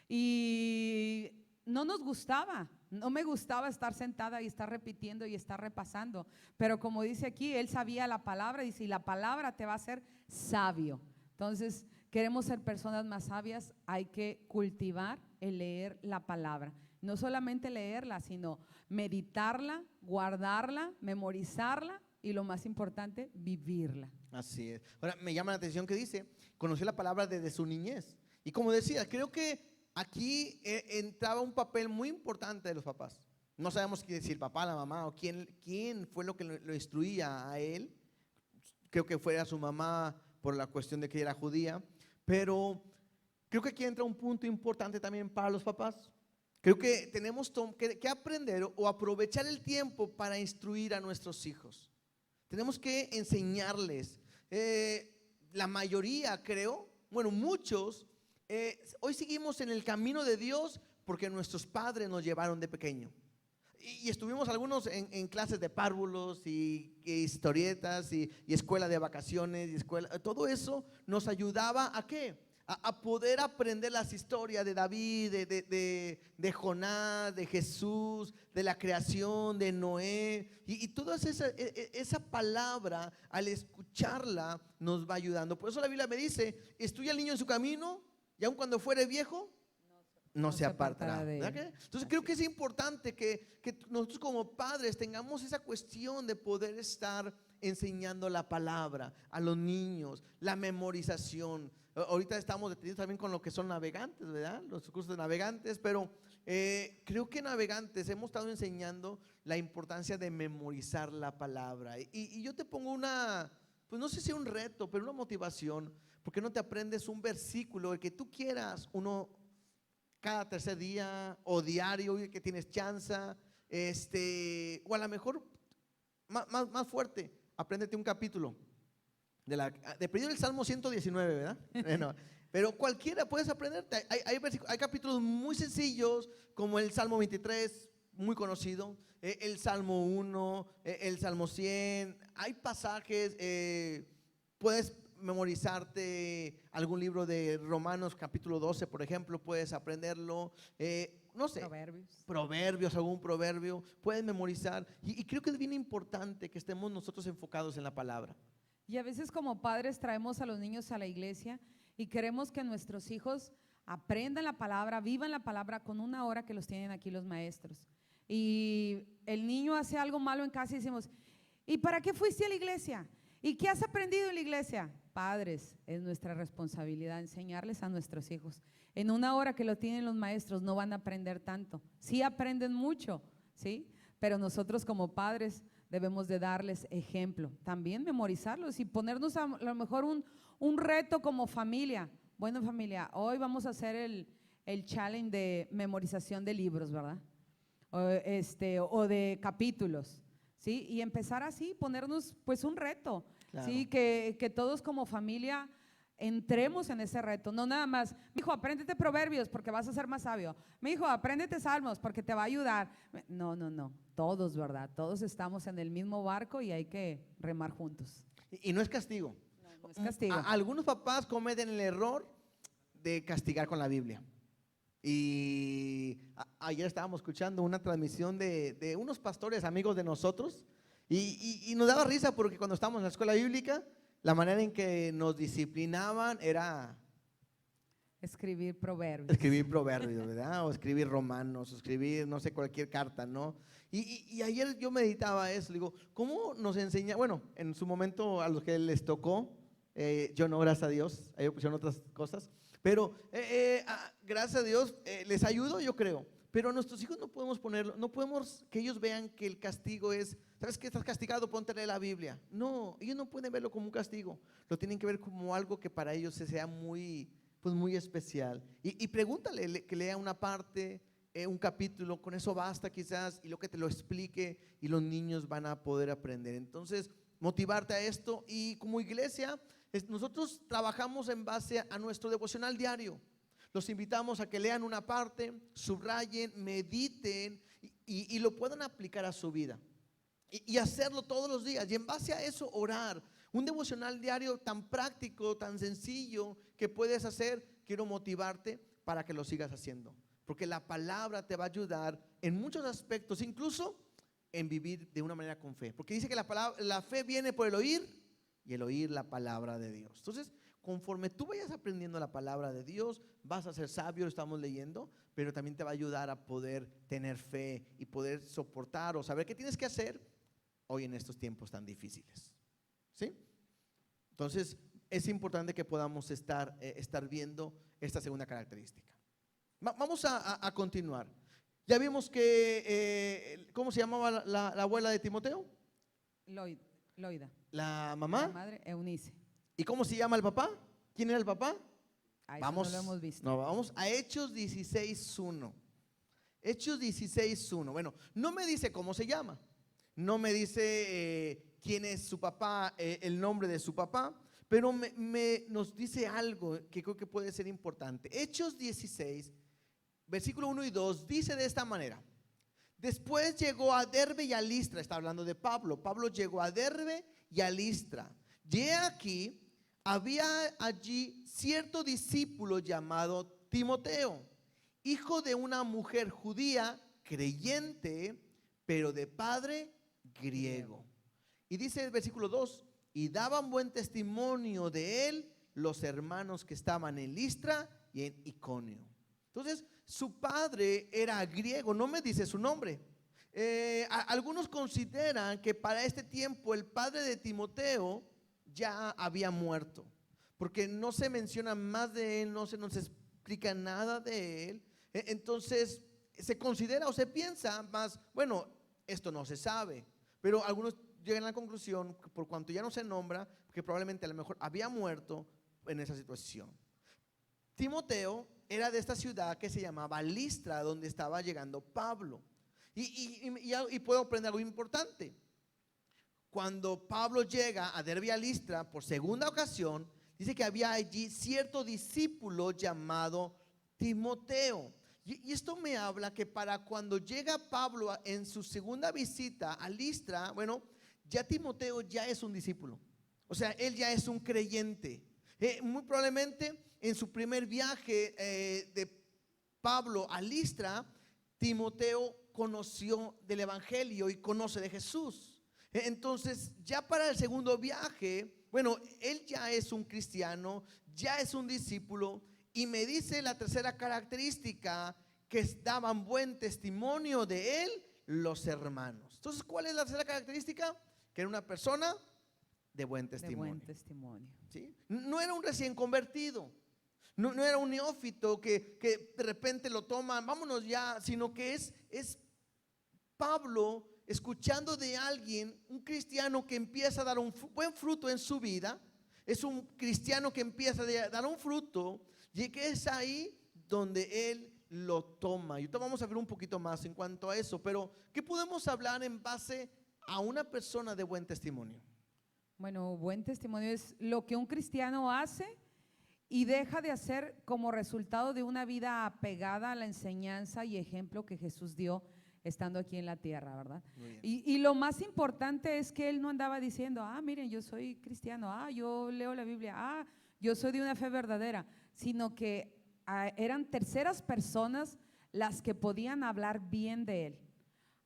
Y no nos gustaba, no me gustaba estar sentada y estar repitiendo y estar repasando, pero como dice aquí, él sabía la palabra y si la palabra te va a hacer sabio. Entonces, queremos ser personas más sabias, hay que cultivar el leer la palabra. No solamente leerla, sino meditarla, guardarla, memorizarla y lo más importante, vivirla. Así es. Ahora, me llama la atención que dice, conoció la palabra desde su niñez. Y como decía, creo que aquí entraba un papel muy importante de los papás. No sabemos si el papá, la mamá o quién fue lo que lo instruía a él. Creo que fuera su mamá por la cuestión de que era judía. Pero creo que aquí entra un punto importante también para los papás. Creo que tenemos que aprender o aprovechar el tiempo para instruir a nuestros hijos. Tenemos que enseñarles. La mayoría, creo, bueno, muchos, hoy seguimos en el camino de Dios porque nuestros padres nos llevaron de pequeño. Y estuvimos algunos en clases de párvulos y historietas y escuela de vacaciones y escuela. Todo eso nos ayudaba ¿a qué? A poder aprender las historias de David, de Jonás, de Jesús, de la creación, de Noé. Y toda esa palabra, al escucharla, nos va ayudando. Por eso la Biblia me dice, estudia al niño en su camino y aun cuando fuere viejo, no se apartará de él. Entonces creo que es importante que nosotros como padres tengamos esa cuestión de poder estar enseñando la palabra a los niños, la memorización. Ahorita estamos detenidos también con lo que son navegantes, ¿verdad? Los cursos de navegantes, pero creo que navegantes hemos estado enseñando la importancia de memorizar la palabra. Y yo te pongo pues no sé si un reto, pero una motivación. ¿Por qué no te aprendes un versículo, el que tú quieras, uno cada tercer día o diario que tienes chance, o a lo mejor más fuerte, apréndete un capítulo. De perdido el Salmo 119, ¿verdad? Bueno, pero cualquiera puedes aprenderte. Hay capítulos muy sencillos, como el Salmo 23, muy conocido, el Salmo 1, el Salmo 100. Hay pasajes, puedes memorizarte algún libro de Romanos capítulo 12, por ejemplo, puedes aprenderlo. No sé, proverbios, algún proverbio, puedes memorizar. Y creo que es bien importante que estemos nosotros enfocados en la palabra. Y a veces como padres traemos a los niños a la iglesia y queremos que nuestros hijos aprendan la palabra, vivan la palabra con una hora que los tienen aquí los maestros. Y el niño hace algo malo en casa y decimos, ¿y para qué fuiste a la iglesia? ¿Y qué has aprendido en la iglesia? Padres, es nuestra responsabilidad enseñarles a nuestros hijos. En una hora que lo tienen los maestros no van a aprender tanto. Sí aprenden mucho, ¿sí? Pero nosotros como padres debemos de darles ejemplo, también memorizarlos y ponernos a lo mejor un reto como familia. Bueno, familia, hoy vamos a hacer el challenge de memorización de libros, ¿verdad? O de capítulos, ¿sí? Y empezar así, ponernos pues un reto, Claro. ¿sí? Que todos como familia entremos en ese reto, no nada más, mi hijo, apréndete proverbios porque vas a ser más sabio, mi hijo, apréndete salmos porque te va a ayudar. No, todos, ¿verdad? Todos estamos en el mismo barco y hay que remar juntos. Y no es castigo. No es castigo. Algunos papás cometen el error de castigar con la Biblia. Y ayer estábamos escuchando una transmisión de unos pastores amigos de nosotros y nos daba risa porque cuando estábamos en la escuela bíblica, la manera en que nos disciplinaban era escribir proverbios, ¿verdad? O escribir romanos, o escribir, no sé, cualquier carta, ¿no? Y ayer yo meditaba eso, digo, ¿cómo nos enseña? Bueno, en su momento a los que les tocó, yo no, gracias a Dios, ellos pusieron otras cosas, pero gracias a Dios les ayudo, yo creo. Pero a nuestros hijos no podemos ponerlo, no podemos que ellos vean que el castigo es, ¿sabes qué? Estás castigado, ponte a leer la Biblia. No, ellos no pueden verlo como un castigo, lo tienen que ver como algo que para ellos sea muy, pues muy especial. Y pregúntale que lea una parte, un capítulo, con eso basta quizás, y lo que te lo explique y los niños van a poder aprender. Entonces, motivarte a esto y como iglesia, nosotros trabajamos en base a nuestro devocional diario. Los invitamos a que lean una parte, subrayen, mediten y lo puedan aplicar a su vida y hacerlo todos los días y en base a eso orar. Un devocional diario tan práctico, tan sencillo que puedes hacer, quiero motivarte para que lo sigas haciendo, porque la palabra te va a ayudar en muchos aspectos, incluso en vivir de una manera con fe, porque dice que la fe viene por el oír y el oír la palabra de Dios. Entonces, conforme tú vayas aprendiendo la palabra de Dios, vas a ser sabio, lo estamos leyendo, pero también te va a ayudar a poder tener fe y poder soportar o saber qué tienes que hacer hoy en estos tiempos tan difíciles. ¿Sí? Entonces, es importante que podamos estar viendo esta segunda característica. Vamos a continuar. Ya vimos que, ¿cómo se llamaba la abuela de Timoteo? Loida. La mamá. La madre, Eunice. ¿Y cómo se llama el papá? ¿Quién era el papá? Vamos, no lo hemos visto. No, vamos a Hechos 16:1. Hechos 16:1. Bueno, no me dice cómo se llama. No me dice quién es su papá, el nombre de su papá, pero nos dice algo que creo que puede ser importante. Hechos 16, versículo 1 y 2, dice de esta manera: después llegó a Derbe y a Listra. Está hablando de Pablo. Pablo llegó a Derbe y a Listra. Y aquí había allí cierto discípulo llamado Timoteo, hijo de una mujer judía creyente, pero de padre griego. Y dice el versículo 2: y daban buen testimonio de él los hermanos que estaban en Listra y en Iconio. Entonces, su padre era griego, no me dice su nombre. Algunos consideran que para este tiempo el padre de Timoteo ya había muerto, porque no se menciona más de él, no se nos explica nada de él. Entonces se considera o se piensa más, bueno, esto no se sabe, pero algunos llegan a la conclusión, por cuanto ya no se nombra, que probablemente a lo mejor había muerto en esa situación. Timoteo era de esta ciudad que se llamaba Listra, donde estaba llegando Pablo. Y puedo aprender algo importante. cuando Pablo llega a Derbe y a Listra por segunda ocasión, dice que había allí cierto discípulo llamado Timoteo. Y esto me habla que para cuando llega Pablo en su segunda visita a Listra, bueno, ya Timoteo ya es un discípulo. O sea, él ya es un creyente. Muy probablemente en su primer viaje de Pablo a Listra, Timoteo conoció del evangelio y conoce de Jesús. Entonces, ya para el segundo viaje, bueno, él ya es un cristiano, ya es un discípulo. Y me dice la tercera característica, que daban buen testimonio de él los hermanos. Entonces, ¿cuál es la tercera característica? Que era una persona de buen testimonio. De buen testimonio. ¿Sí? No era un recién convertido, no era un neófito que de repente lo toman, vámonos ya, sino que es Pablo escuchando de alguien, un cristiano que empieza a dar un buen fruto en su vida. Es un cristiano que empieza a dar un fruto, y que es ahí donde él lo toma. Y ahorita vamos a ver un poquito más en cuanto a eso, pero ¿qué podemos hablar en base a una persona de buen testimonio? Bueno, buen testimonio es lo que un cristiano hace y deja de hacer como resultado de una vida apegada a la enseñanza y ejemplo que Jesús dio estando aquí en la tierra, ¿verdad? Y lo más importante es que él no andaba diciendo, miren, yo soy cristiano, yo leo la Biblia, yo soy de una fe verdadera, sino que eran terceras personas las que podían hablar bien de él.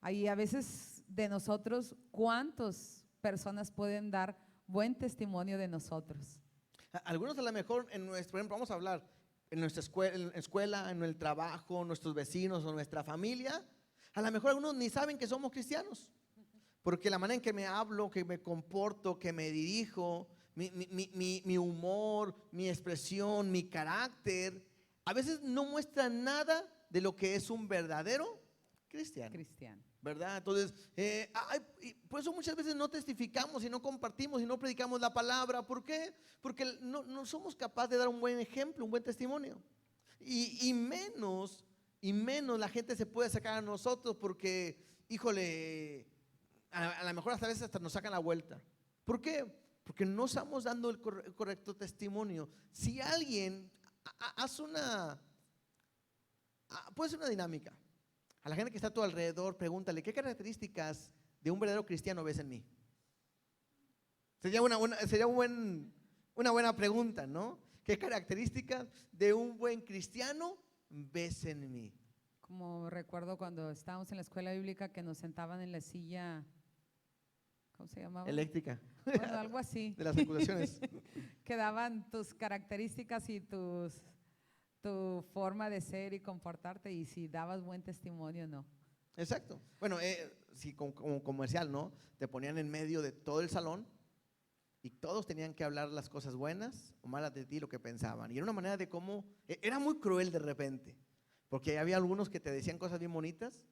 Ahí a veces de nosotros, ¿cuántas personas pueden dar buen testimonio de nosotros? Algunos a lo mejor por ejemplo, vamos a hablar en nuestra escuela, en el trabajo, nuestros vecinos o nuestra familia. A lo mejor algunos ni saben que somos cristianos, porque la manera en que me hablo, que me comporto, que me dirijo, mi humor, mi expresión, mi carácter, a veces no muestra nada de lo que es un verdadero cristiano. ¿Verdad? Entonces, por eso muchas veces no testificamos y no compartimos y no predicamos la palabra. ¿Por qué? Porque no somos capaces de dar un buen ejemplo, un buen testimonio. Y menos la gente se puede sacar a nosotros porque, híjole, a lo mejor hasta a veces hasta nos sacan la vuelta. ¿Por qué? Porque no estamos dando el correcto testimonio. Si alguien puede ser una dinámica. A la gente que está a tu alrededor, pregúntale, ¿qué características de un verdadero cristiano ves en mí? Sería una buena pregunta, ¿no? ¿Qué características de un buen cristiano ves en mí? Como recuerdo cuando estábamos en la escuela bíblica que nos sentaban en la silla, ¿cómo se llamaba? Eléctrica. Bueno, algo así. De las acusaciones. Que daban tus características y tu forma de ser y comportarte, y si dabas buen testimonio o no. Exacto. Bueno, sí, como comercial, ¿no? Te ponían en medio de todo el salón y todos tenían que hablar las cosas buenas o malas de ti, lo que pensaban. Y era una manera de cómo, era muy cruel de repente, porque había algunos que te decían cosas bien bonitas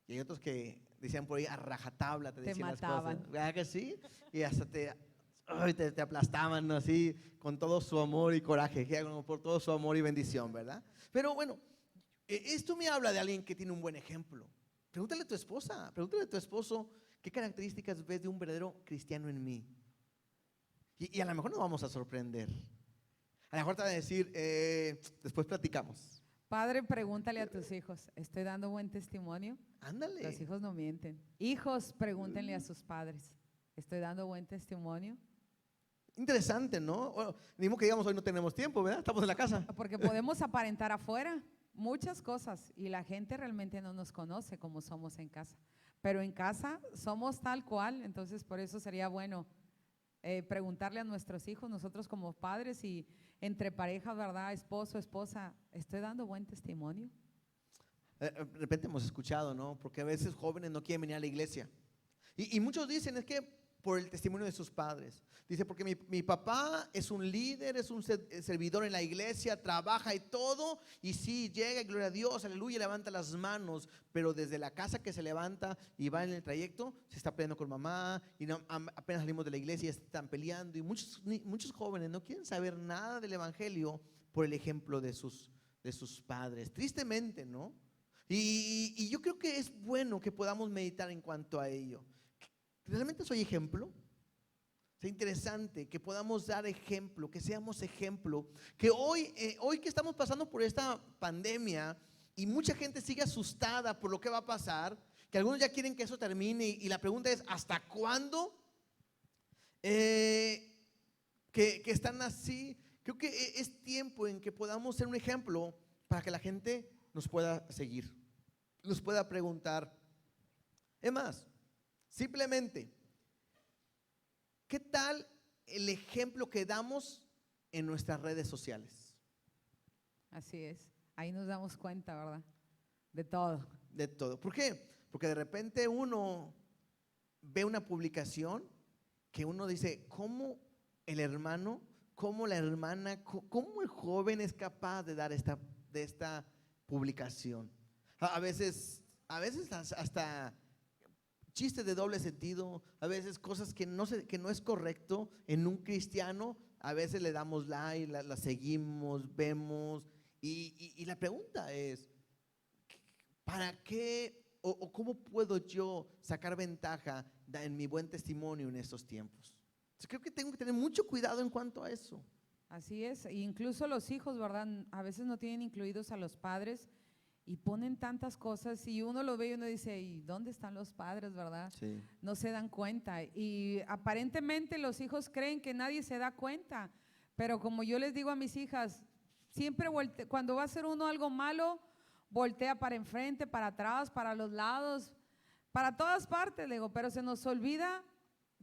y hay otros que decían por ahí a rajatabla, te decían mataban. las cosas. ¿Verdad que sí? Y hasta te aplastaban, ¿no? Así, con todo su amor y coraje, por todo su amor y bendición, ¿verdad? Pero bueno, esto me habla de alguien que tiene un buen ejemplo. Pregúntale a tu esposa, pregúntale a tu esposo, ¿qué características ves de un verdadero cristiano en mí? Y a lo mejor nos vamos a sorprender. A lo mejor te van a decir, después platicamos. Padre, pregúntale a tus hijos, ¿estoy dando buen testimonio? Ándale. Los hijos no mienten. Hijos, pregúntenle a sus padres, ¿estoy dando buen testimonio? Interesante, ¿no? Bueno, mismo que digamos hoy no tenemos tiempo, ¿verdad? Estamos en la casa. Porque podemos aparentar afuera muchas cosas y la gente realmente no nos conoce como somos en casa. Pero en casa somos tal cual, entonces por eso sería bueno preguntarle a nuestros hijos, nosotros como padres y entre parejas, ¿verdad? Esposo, esposa, ¿estoy dando buen testimonio? De repente hemos escuchado, ¿no? Porque a veces jóvenes no quieren venir a la iglesia. Y muchos dicen, es que por el testimonio de sus padres. Dice, porque mi papá es un líder, es un servidor en la iglesia, trabaja y todo, y sí, llega y gloria a Dios, aleluya, levanta las manos, pero desde la casa que se levanta y va en el trayecto, se está peleando con mamá, y apenas salimos de la iglesia y están peleando, y muchos jóvenes no quieren saber nada del evangelio por el ejemplo de sus padres, tristemente, ¿no? Y yo creo que es bueno que podamos meditar en cuanto a ello. ¿realmente soy ejemplo? Es interesante que podamos dar ejemplo, que seamos ejemplo, que hoy que estamos pasando por esta pandemia y mucha gente sigue asustada por lo que va a pasar, que algunos ya quieren que eso termine y la pregunta es, ¿hasta cuándo? Que están así. Creo que es tiempo en que podamos ser un ejemplo para que la gente nos pueda seguir, nos pueda preguntar. Es más, simplemente, ¿qué tal el ejemplo que damos en nuestras redes sociales? Así es. Ahí nos damos cuenta, ¿verdad? De todo. De todo. ¿Por qué? Porque de repente uno ve una publicación que uno dice, ¿cómo el hermano, cómo la hermana, cómo el joven es capaz de dar esta publicación? A veces hasta chistes de doble sentido, a veces cosas que no es correcto en un cristiano, a veces le damos like, la seguimos, vemos, y la pregunta es, ¿para qué o cómo puedo yo sacar ventaja en mi buen testimonio en estos tiempos? Entonces, creo que tengo que tener mucho cuidado en cuanto a eso. Así es. E incluso los hijos, ¿verdad? A veces no tienen incluidos a los padres y ponen tantas cosas y uno lo ve y uno dice, ¿y dónde están los padres, verdad? Sí. No se dan cuenta y aparentemente los hijos creen que nadie se da cuenta, pero como yo les digo a mis hijas, siempre cuando va a hacer uno algo malo, voltea para enfrente, para atrás, para los lados, para todas partes, le digo, pero se nos olvida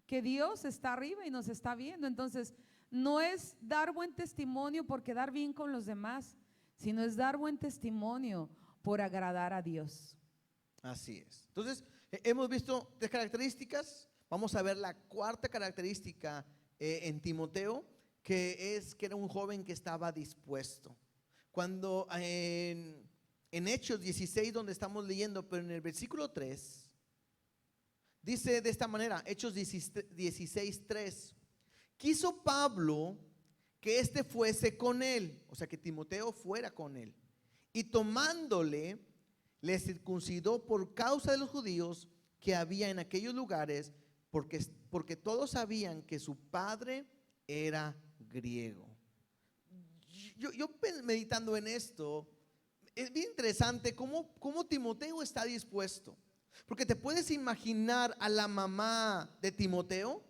que Dios está arriba y nos está viendo. Entonces, no es dar buen testimonio por quedar bien con los demás, sino es dar buen testimonio por agradar a Dios. Así es. Entonces, hemos visto 3 características. Vamos a ver la cuarta característica en Timoteo, que era un joven que estaba dispuesto. Cuando en Hechos 16, donde estamos leyendo, pero en el versículo 3, dice de esta manera, Hechos 16, 3, quiso Pablo que éste fuese con él, o sea que Timoteo fuera con él, y tomándole, le circuncidó por causa de los judíos que había en aquellos lugares, porque todos sabían que su padre era griego. Yo meditando en esto, es bien interesante cómo Timoteo está dispuesto. Porque te puedes imaginar a la mamá de Timoteo,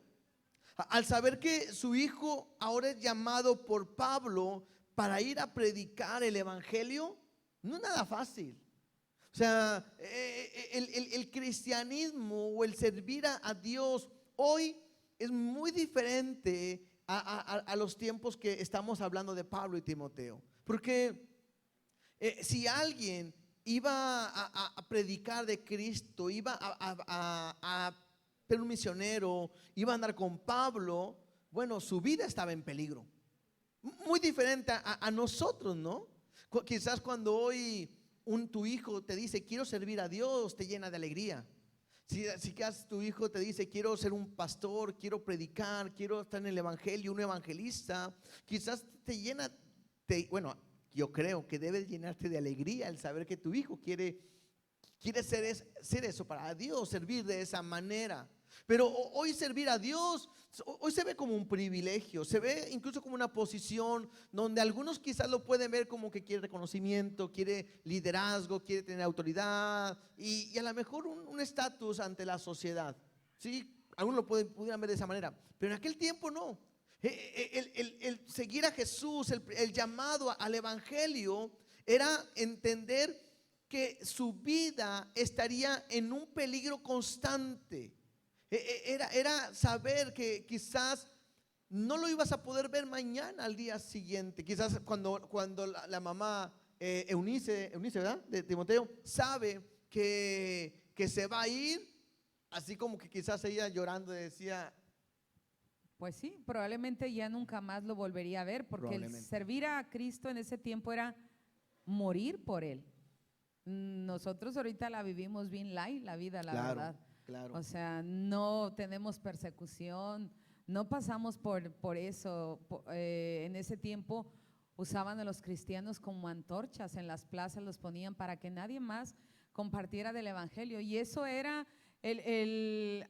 al saber que su hijo ahora es llamado por Pablo para ir a predicar el evangelio. No es nada fácil. O sea, el cristianismo o el servir a Dios hoy es muy diferente a los tiempos que estamos hablando de Pablo y Timoteo. Porque si alguien iba a predicar de Cristo, iba a ser un misionero, iba a andar con Pablo, bueno, su vida estaba en peligro. Muy diferente a nosotros, ¿no? Quizás cuando hoy tu hijo te dice, quiero servir a Dios, te llena de alegría. Si tu hijo te dice, quiero ser un pastor, quiero predicar, quiero estar en el evangelio, un evangelista, quizás te llena, bueno, yo creo que debe llenarte de alegría el saber que tu hijo quiere ser eso para Dios, servir de esa manera. Pero hoy servir a Dios, hoy se ve como un privilegio, se ve incluso como una posición donde algunos quizás lo pueden ver como que quiere reconocimiento, quiere liderazgo, quiere tener autoridad y a lo mejor un estatus ante la sociedad. ¿Sí? Algunos lo pudieran ver de esa manera, pero en aquel tiempo no. El seguir a Jesús, el llamado al evangelio era entender que su vida estaría en un peligro constante. Era saber que quizás no lo ibas a poder ver mañana al día siguiente. Quizás cuando la mamá Eunice, ¿verdad? De Timoteo, sabe que se va a ir, así como que quizás ella llorando decía, Pues sí, probablemente ya nunca más lo volvería a ver, porque el servir a Cristo en ese tiempo era morir por Él. Nosotros ahorita la vivimos bien light, la vida, la verdad. Claro. O sea, no tenemos persecución, no pasamos por eso. En ese tiempo usaban a los cristianos como antorchas en las plazas, los ponían para que nadie más compartiera del evangelio. Y eso era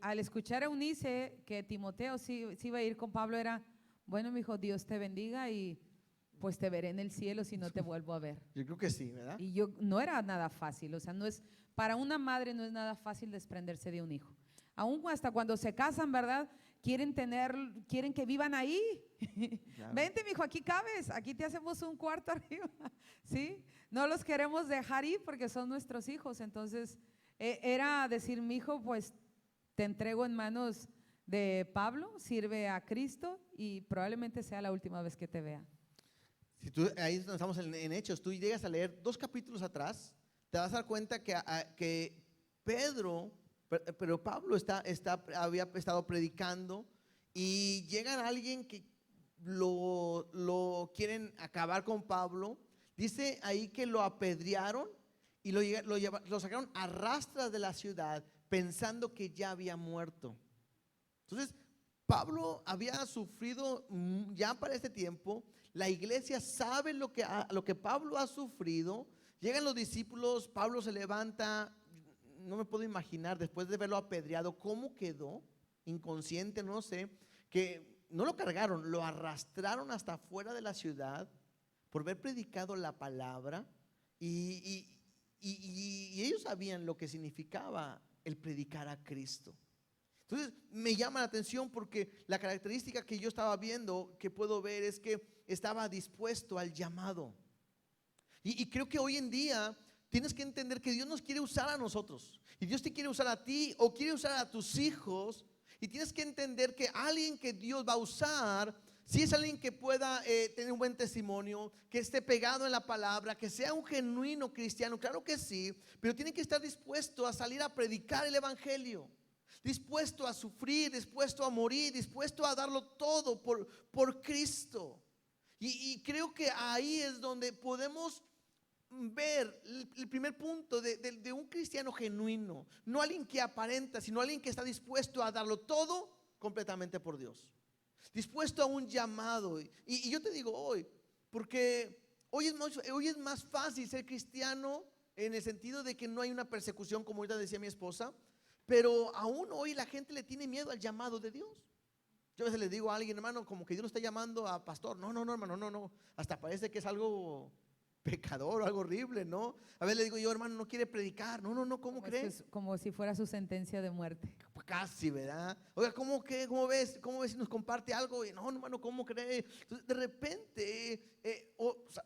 Al escuchar a Eunice que Timoteo sí iba a ir con Pablo, era, bueno, mi hijo, Dios te bendiga y pues te veré en el cielo si no te vuelvo a ver. Yo creo que sí, ¿verdad? Y no era nada fácil, o sea, para una madre no es nada fácil desprenderse de un hijo. Aún hasta cuando se casan, ¿verdad? Quieren que vivan ahí. Claro. Vente, mijo, aquí cabes, aquí te hacemos un cuarto arriba, ¿sí? No los queremos dejar ir porque son nuestros hijos. Entonces, era decir, mi hijo, pues te entrego en manos de Pablo, sirve a Cristo y probablemente sea la última vez que te vea. Si tú, ahí estamos en Hechos, tú llegas a leer 2 capítulos atrás, te vas a dar cuenta que Pablo había estado predicando y llegan a alguien que lo quieren acabar con Pablo. Dice ahí que lo apedrearon y lo sacaron a rastras de la ciudad pensando que ya había muerto. Entonces, Pablo había sufrido ya para este tiempo. La iglesia sabe lo que Pablo ha sufrido. Llegan los discípulos, Pablo se levanta. No me puedo imaginar después de verlo apedreado cómo quedó, inconsciente, no sé, que no lo cargaron, lo arrastraron hasta afuera de la ciudad por haber predicado la palabra y ellos sabían lo que significaba el predicar a Cristo. Entonces me llama la atención porque la característica que yo estaba viendo, que puedo ver, es que estaba dispuesto al llamado. Y creo que hoy en día tienes que entender que Dios nos quiere usar a nosotros. Y Dios te quiere usar a ti o quiere usar a tus hijos. Y tienes que entender que alguien que Dios va a usar, si es alguien que pueda tener un buen testimonio, que esté pegado en la palabra, que sea un genuino cristiano, claro que sí, pero tiene que estar dispuesto a salir a predicar el evangelio, dispuesto a sufrir, dispuesto a morir, dispuesto a darlo todo por Cristo. Y creo que ahí es donde podemos ver el primer punto de un cristiano genuino, no alguien que aparenta, sino alguien que está dispuesto a darlo todo completamente por Dios, dispuesto a un llamado. Y yo te digo hoy, porque hoy es más fácil ser cristiano en el sentido de que no hay una persecución, como ahorita decía mi esposa, pero aún hoy la gente le tiene miedo al llamado de Dios. Yo a veces le digo a alguien, hermano, como que Dios no está llamando a pastor. No, hermano, no. Hasta parece que es algo pecador o algo horrible, ¿no? A veces le digo yo, hermano, no quiere predicar. No, ¿cómo crees? Como si fuera su sentencia de muerte. Casi, ¿verdad? Oiga, ¿cómo ves? ¿Cómo ves si nos comparte algo? Y no, hermano, ¿cómo crees? Entonces, de repente,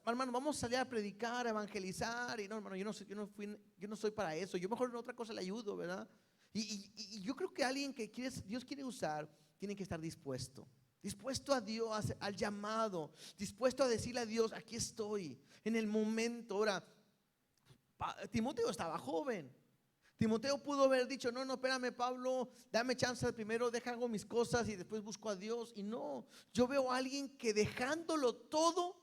hermano, vamos a salir a predicar, a evangelizar. Y no, hermano, yo no soy para eso. Yo mejor en otra cosa le ayudo, ¿verdad? Y yo creo que alguien que Dios quiere usar tiene que estar dispuesto a Dios, al llamado, dispuesto a decirle a Dios, aquí estoy, en el momento. Ahora, Timoteo estaba joven. Timoteo pudo haber dicho, no, espérame, Pablo, dame chance primero, deja hago mis cosas y después busco a Dios. Y no, yo veo a alguien que dejándolo todo,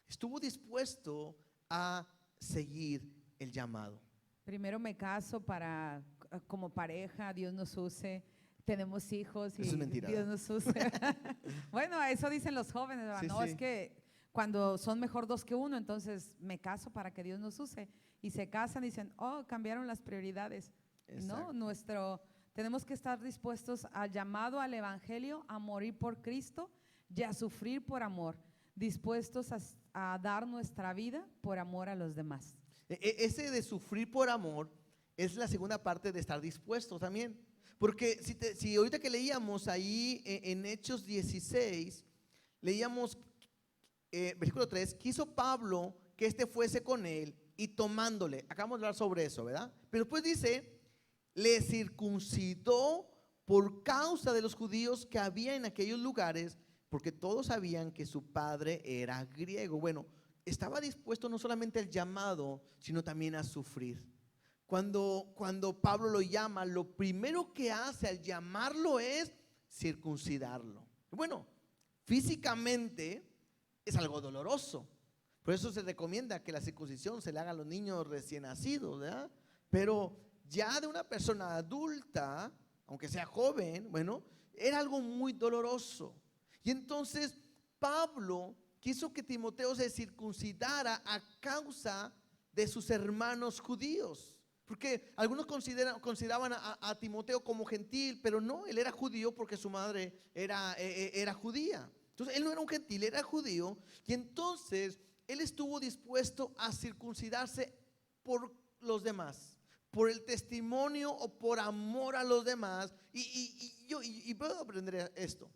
estuvo dispuesto a seguir el llamado. Primero me caso para, como pareja, Dios nos use. Tenemos hijos y eso es mentira, Dios nos use. Bueno, eso dicen los jóvenes, ¿verdad? Sí, No, sí. es que cuando son mejor dos que uno, entonces me caso para que Dios nos use. Y se casan y dicen, cambiaron las prioridades. Exacto. No, tenemos que estar dispuestos al llamado al evangelio, a morir por Cristo y a sufrir por amor, dispuestos a dar nuestra vida por amor a los demás. Ese de sufrir por amor es la segunda parte de estar dispuesto también. Porque si ahorita que leíamos ahí en Hechos 16, leíamos versículo 3, quiso Pablo que éste fuese con él y tomándole, acabamos de hablar sobre eso, ¿verdad? Pero después dice, le circuncidó por causa de los judíos que había en aquellos lugares, porque todos sabían que su padre era griego. Bueno, estaba dispuesto no solamente al llamado, sino también a sufrir. Cuando Pablo lo llama, lo primero que hace al llamarlo es circuncidarlo. Bueno, físicamente es algo doloroso. Por eso se recomienda que la circuncisión se le haga a los niños recién nacidos, ¿verdad? Pero ya de una persona adulta, aunque sea joven, bueno, era algo muy doloroso. Y entonces Pablo quiso que Timoteo se circuncidara a causa de sus hermanos judíos. Porque algunos consideraban a Timoteo como gentil, pero no, él era judío porque su madre era judía. Entonces él no era un gentil, era judío. Y entonces él estuvo dispuesto a circuncidarse por los demás, por el testimonio o por amor a los demás. Y puedo aprender esto.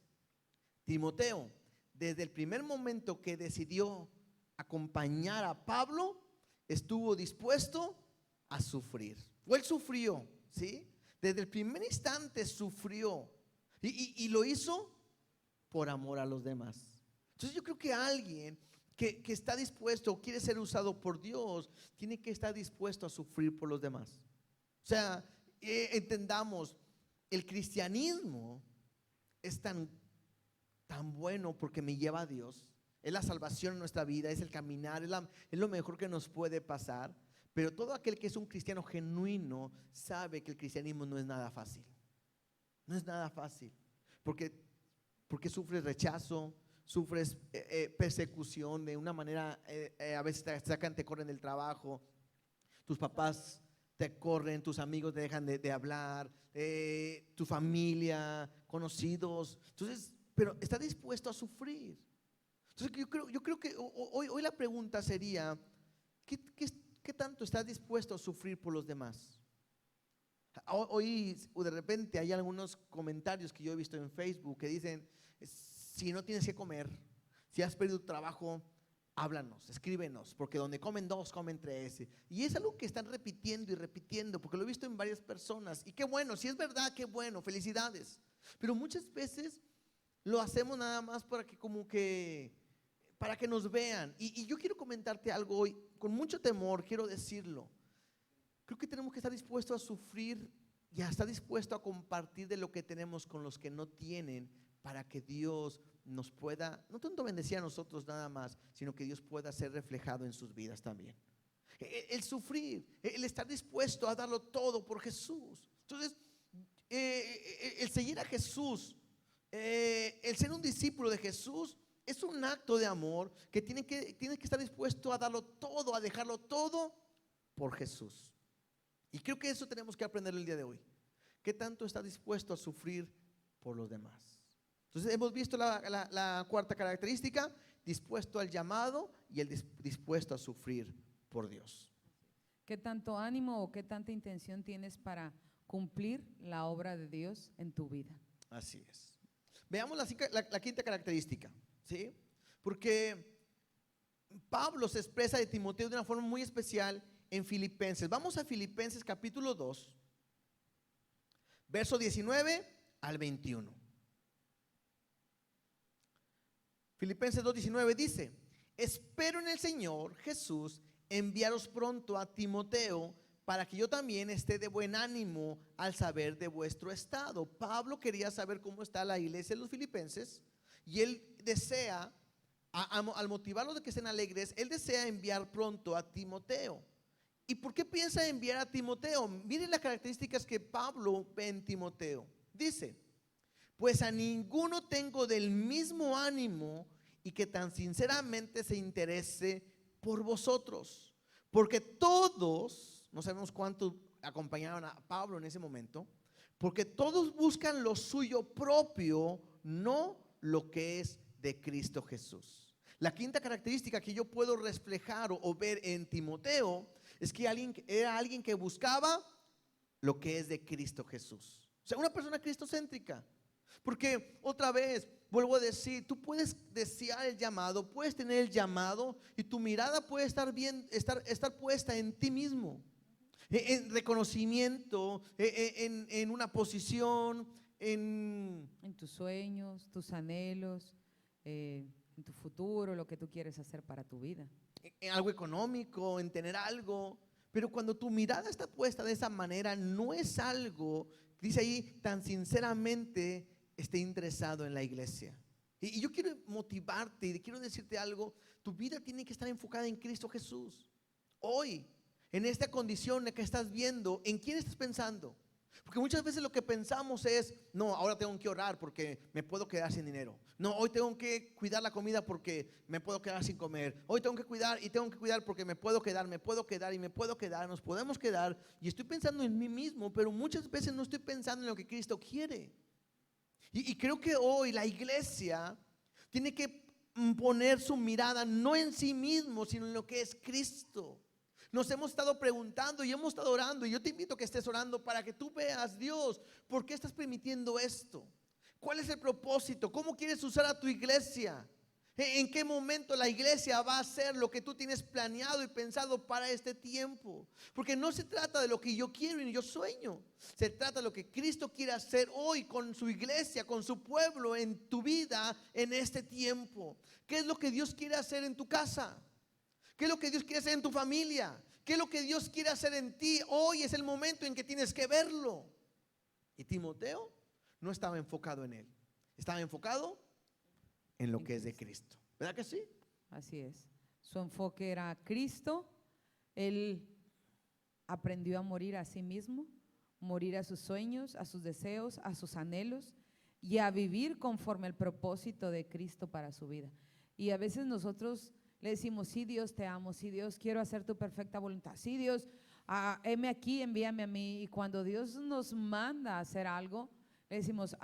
Timoteo, desde el primer momento que decidió acompañar a Pablo, estuvo dispuesto a sufrir. O él sufrió, ¿sí? Desde el primer instante sufrió. Y lo hizo por amor a los demás. Entonces yo creo que alguien que está dispuesto, quiere ser usado por Dios, tiene que estar dispuesto a sufrir por los demás. O sea, entendamos, el cristianismo es tan bueno porque me lleva a Dios. Es la salvación en nuestra vida, es el caminar, es lo mejor que nos puede pasar. Pero todo aquel que es un cristiano genuino sabe que el cristianismo no es nada fácil. No es nada fácil. Porque sufres rechazo, sufres persecución de una manera, a veces te sacan, te corren del trabajo, tus papás te corren, tus amigos te dejan de hablar, tu familia, conocidos. Entonces, pero está dispuesto a sufrir. Entonces yo creo que hoy la pregunta sería, ¿qué tanto estás dispuesto a sufrir por los demás? Hoy de repente hay algunos comentarios que yo he visto en Facebook que dicen, si no tienes que comer, si has perdido tu trabajo, háblanos, escríbenos, porque donde comen dos, comen tres. Y es algo que están repitiendo y repitiendo, porque lo he visto en varias personas. Y qué bueno, si es verdad, qué bueno, felicidades. Pero muchas veces lo hacemos nada más para que nos vean. Y yo quiero comentarte algo hoy, con mucho temor, quiero decirlo. Creo que tenemos que estar dispuestos a sufrir y a estar dispuestos a compartir de lo que tenemos con los que no tienen, para que Dios nos pueda, no tanto bendecir a nosotros nada más, sino que Dios pueda ser reflejado en sus vidas también. El sufrir, el estar dispuesto a darlo todo por Jesús. Entonces, el seguir a Jesús, el ser un discípulo de Jesús, es un acto de amor que tiene que estar dispuesto a darlo todo, a dejarlo todo por Jesús. Y creo que eso tenemos que aprender el día de hoy. ¿Qué tanto está dispuesto a sufrir por los demás? Entonces hemos visto la cuarta característica, dispuesto al llamado y el dispuesto a sufrir por Dios. ¿Qué tanto ánimo o qué tanta intención tienes para cumplir la obra de Dios en tu vida? Así es. Veamos la quinta característica, ¿sí? Porque Pablo se expresa de Timoteo de una forma muy especial en Filipenses. Vamos a Filipenses capítulo 2, verso 19 al 21. Filipenses 2:19 dice: espero en el Señor Jesús enviaros pronto a Timoteo, para que yo también esté de buen ánimo al saber de vuestro estado. Pablo quería saber cómo está la iglesia de los filipenses, y él desea, al motivarlos de que estén alegres, él desea enviar pronto a Timoteo. ¿Y por qué piensa enviar a Timoteo? Miren las características que Pablo ve en Timoteo. Dice: pues a ninguno tengo del mismo ánimo y que tan sinceramente se interese por vosotros. Porque todos, no sabemos cuántos acompañaron a Pablo en ese momento, porque todos buscan lo suyo propio, no lo que es de Cristo Jesús. La quinta característica que yo puedo reflejar o ver en Timoteo es que era alguien que buscaba lo que es de Cristo Jesús. O sea, una persona cristocéntrica. Porque otra vez, vuelvo a decir, tú puedes desear el llamado, puedes tener el llamado y tu mirada puede estar puesta en ti mismo, en reconocimiento, en una posición, en tus sueños, tus anhelos, en tu futuro, lo que tú quieres hacer para tu vida. En algo económico, en tener algo. Pero cuando tu mirada está puesta de esa manera, no es algo, dice ahí, tan sinceramente esté interesado en la iglesia. Y yo quiero motivarte y quiero decirte algo: tu vida tiene que estar enfocada en Cristo Jesús. Hoy, en esta condición que estás viendo, ¿en quién estás pensando? Porque muchas veces lo que pensamos es, no, ahora tengo que orar porque me puedo quedar sin dinero. No, hoy tengo que cuidar la comida porque me puedo quedar sin comer. Hoy tengo que cuidar y tengo que cuidar porque me puedo quedar y me puedo quedar, nos podemos quedar. Y estoy pensando en mí mismo, pero muchas veces no estoy pensando en lo que Cristo quiere. Y creo que hoy la iglesia tiene que poner su mirada no en sí mismo, sino en lo que es Cristo. Nos hemos estado preguntando y hemos estado orando, y yo te invito a que estés orando para que tú veas, Dios, ¿por qué estás permitiendo esto? ¿Cuál es el propósito? ¿Cómo quieres usar a tu iglesia? ¿En qué momento la iglesia va a hacer lo que tú tienes planeado y pensado para este tiempo? Porque no se trata de lo que yo quiero y yo sueño. Se trata de lo que Cristo quiere hacer hoy con su iglesia, con su pueblo, en tu vida, en este tiempo. ¿Qué es lo que Dios quiere hacer en tu casa? ¿Qué es lo que Dios quiere hacer en tu familia? ¿Qué es lo que Dios quiere hacer en ti? Hoy es el momento en que tienes que verlo. Y Timoteo no estaba enfocado en él. Estaba enfocado en lo que es de Cristo. ¿Verdad que sí? Así es. Su enfoque era Cristo. Él aprendió a morir a sí mismo, morir a sus sueños, a sus deseos, a sus anhelos y a vivir conforme al propósito de Cristo para su vida. Y a veces nosotros le decimos, sí Dios te amo, sí Dios quiero hacer tu perfecta voluntad, sí Dios, heme aquí, envíame a mí. Y cuando Dios nos manda a hacer algo, le decimos,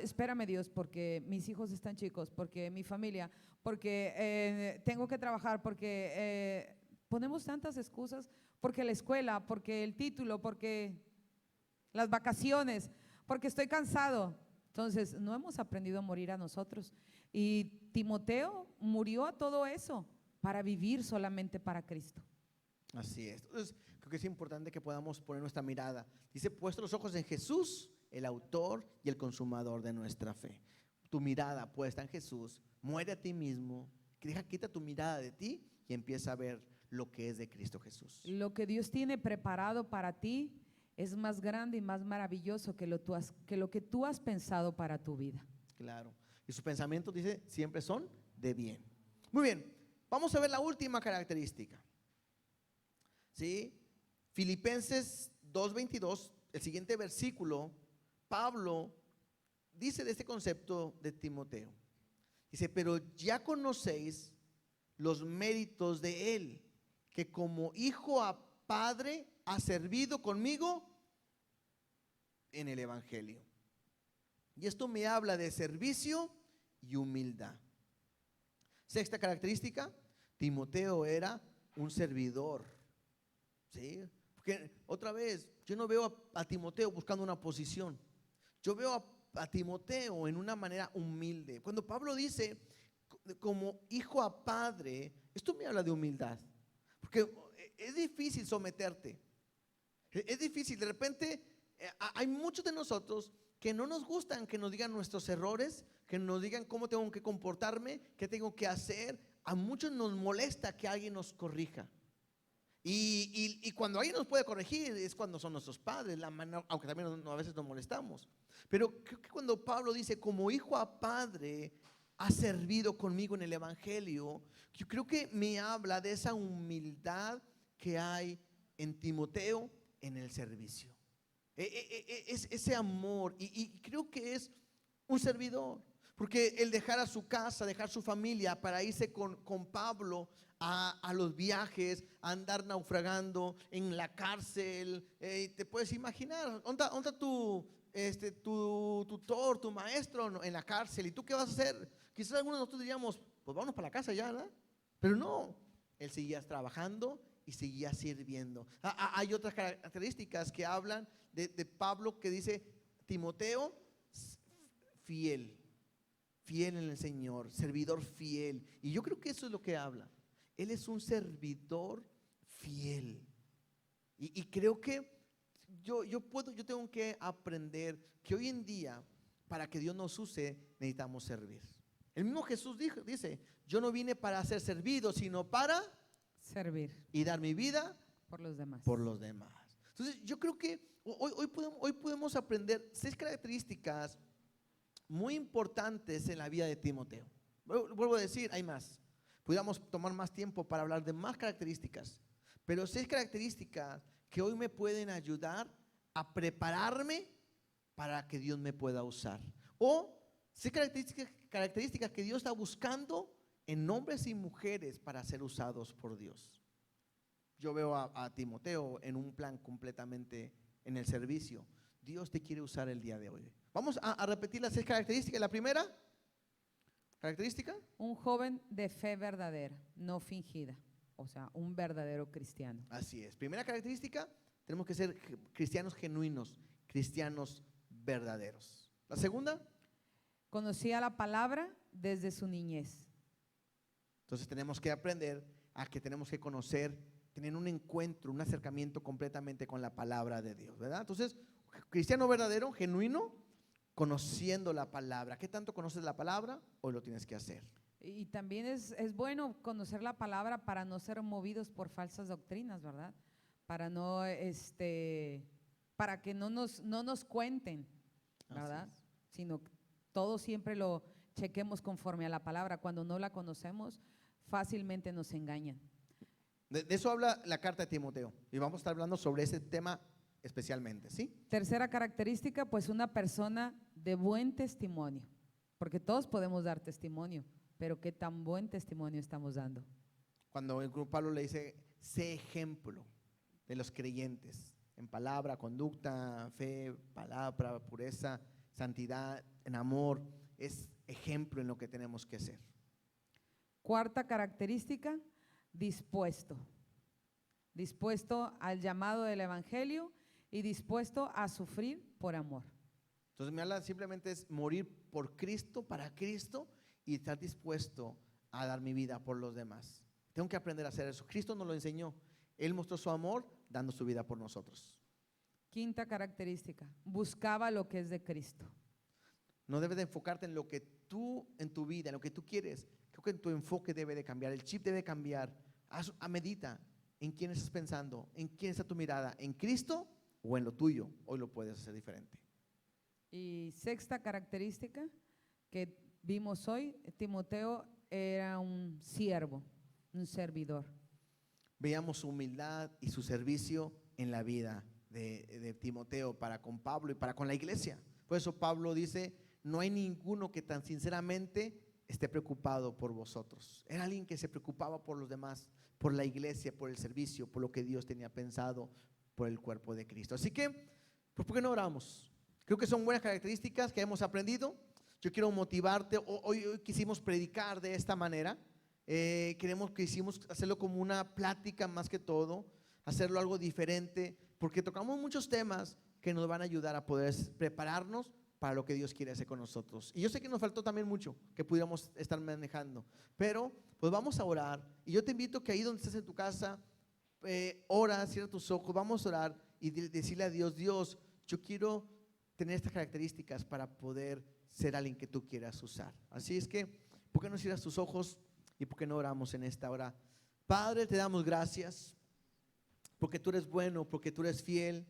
espérame Dios, porque mis hijos están chicos, porque mi familia, porque tengo que trabajar, porque ponemos tantas excusas, porque la escuela, porque el título, porque las vacaciones, porque estoy cansado. Entonces no hemos aprendido a morir a nosotros. Y Timoteo murió a todo eso para vivir solamente para Cristo. Así es. Entonces, creo que es importante que podamos poner nuestra mirada. Dice, puesto los ojos en Jesús, el autor y el consumador de nuestra fe. Tu mirada puesta en Jesús, muere a ti mismo, quita tu mirada de ti y empieza a ver lo que es de Cristo Jesús. Lo que Dios tiene preparado para ti es más grande y más maravilloso que lo que tú has pensado para tu vida. Claro. Y sus pensamientos, dice, siempre son de bien. Muy bien. Vamos a ver la última característica. ¿Sí? Filipenses 2:22, el siguiente versículo, Pablo dice de este concepto de Timoteo. Dice, pero ya conocéis los méritos de él, que como hijo a padre ha servido conmigo en el evangelio. Y esto me habla de servicio y humildad. Sexta característica, Timoteo era un servidor. ¿Sí? Porque otra vez, yo no veo a Timoteo buscando una posición. Yo veo a Timoteo en una manera humilde. Cuando Pablo dice como hijo a padre, esto me habla de humildad. Porque es difícil someterte. Es difícil. De repente hay muchos de nosotros que no nos gustan que nos digan nuestros errores, que nos digan cómo tengo que comportarme, qué tengo que hacer. A muchos nos molesta que alguien nos corrija. Y cuando alguien nos puede corregir es cuando son nuestros padres, aunque también a veces nos molestamos. Pero creo que cuando Pablo dice, como hijo a padre ha servido conmigo en el evangelio, yo creo que me habla de esa humildad que hay en Timoteo en el servicio. Es ese amor, y creo que es un servidor, porque el dejar a su casa, dejar su familia para irse con Pablo a los viajes, a andar naufragando en la cárcel, te puedes imaginar, ¿dónde tu tutor, tu maestro en la cárcel? ¿Y tú qué vas a hacer? Quizás algunos de nosotros diríamos, pues vámonos para la casa ya, ¿verdad? Pero no, él seguía trabajando y seguía sirviendo. Hay otras características que hablan de Pablo, que dice, Timoteo, fiel en el Señor, servidor fiel. Y yo creo que eso es lo que habla. Él es un servidor fiel. Y creo que yo tengo que aprender que hoy en día, para que Dios nos use, necesitamos servir. El mismo Jesús dice, yo no vine para ser servido, sino para servir y dar mi vida por los demás. Entonces yo creo que hoy podemos aprender 6 características muy importantes en la vida de Timoteo. Vuelvo a decir, hay más. Pudiéramos tomar más tiempo para hablar de más características, pero 6 características que hoy me pueden ayudar a prepararme para que Dios me pueda usar. O sé características que Dios está buscando en hombres y mujeres para ser usados por Dios. Yo veo a Timoteo en un plan completamente en el servicio. Dios te quiere usar el día de hoy. Vamos a repetir las 6 características. La primera característica: un joven de fe verdadera, no fingida, o sea, un verdadero cristiano. así es. Primera característica, tenemos que ser cristianos genuinos, cristianos verdaderos. La segunda, conocía la palabra desde su niñez. entonces tenemos que aprender a que tenemos que conocer, tener un encuentro, un acercamiento completamente con la palabra de Dios, ¿verdad? Entonces, cristiano verdadero, genuino, conociendo la palabra. ¿Qué tanto conoces la palabra? Hoy lo tienes que hacer. Y también es bueno conocer la palabra para no ser movidos por falsas doctrinas, ¿verdad? Para no, para que no nos cuenten, ¿verdad? Sino que todo siempre lo chequemos conforme a la palabra. Cuando no la conocemos, fácilmente nos engañan. De eso habla la carta de Timoteo y vamos a estar hablando sobre ese tema especialmente, ¿sí? Tercera característica, pues una persona de buen testimonio, porque todos podemos dar testimonio, pero ¿qué tan buen testimonio estamos dando? Cuando el grupo Pablo le dice, sé ejemplo de los creyentes en palabra, conducta, fe, palabra, pureza, santidad, en amor, es ejemplo en lo que tenemos que ser. Cuarta característica, dispuesto al llamado del evangelio y dispuesto a sufrir por amor. Entonces me habla simplemente es morir por Cristo, para Cristo, y estar dispuesto a dar mi vida por los demás. Tengo que aprender a hacer eso. Cristo nos lo enseñó. Él mostró su amor dando su vida por nosotros. Quinta característica, buscaba lo que es de Cristo. No debes de enfocarte en lo que tú, en tu vida, en lo que tú quieres. Creo que tu enfoque debe de cambiar, el chip debe cambiar. Medita en quién estás pensando, en quién está tu mirada, en Cristo o en lo tuyo. Hoy lo puedes hacer diferente. Y sexta característica que vimos hoy, Timoteo era un siervo, un servidor. Veamos su humildad y su servicio en la vida de Timoteo para con Pablo y para con la iglesia. Por eso Pablo dice, no hay ninguno que tan sinceramente esté preocupado por vosotros. Era alguien que se preocupaba por los demás, por la iglesia, por el servicio, por lo que Dios tenía pensado, por el cuerpo de Cristo. Así que, pues, ¿por qué no oramos? Creo que son buenas características que hemos aprendido. Yo quiero motivarte. Hoy quisimos predicar de esta manera. Quisimos hacerlo como una plática más que todo, hacerlo algo diferente, porque tocamos muchos temas que nos van a ayudar a poder prepararnos para lo que Dios quiere hacer con nosotros. Y yo sé que nos faltó también mucho que pudiéramos estar manejando, pero pues vamos a orar. Y yo te invito que ahí donde estés en tu casa, ora, cierra tus ojos, vamos a orar y decirle a Dios, Dios, yo quiero tener estas características para poder ser alguien que tú quieras usar. Así es que, ¿por qué no cierras tus ojos y por qué no oramos en esta hora? Padre, te damos gracias porque tú eres bueno, porque tú eres fiel,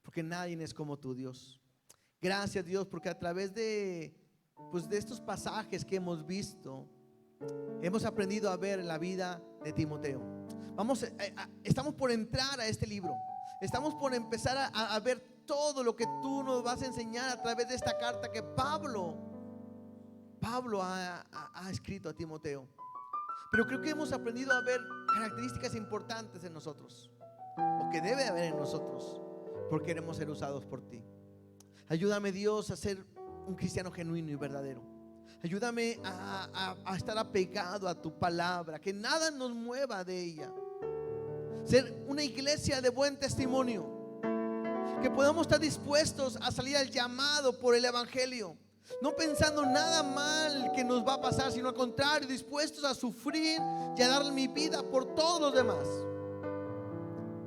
porque nadie es como tú, Dios. Gracias, Dios, porque a través de estos pasajes que hemos visto, hemos aprendido a ver la vida de Timoteo. Estamos por entrar a este libro. Estamos por empezar a ver todo lo que tú nos vas a enseñar a través de esta carta que Pablo ha escrito a Timoteo. Pero creo que hemos aprendido a ver características importantes en nosotros, o que debe haber en nosotros, porque queremos ser usados por ti. Ayúdame, Dios, a ser un cristiano genuino y verdadero. Ayúdame a estar apegado a tu palabra, que nada nos mueva de ella. Ser una iglesia de buen testimonio, que podamos estar dispuestos a salir al llamado por el evangelio, no pensando nada mal que nos va a pasar, sino al contrario, dispuestos a sufrir y a dar mi vida por todos los demás.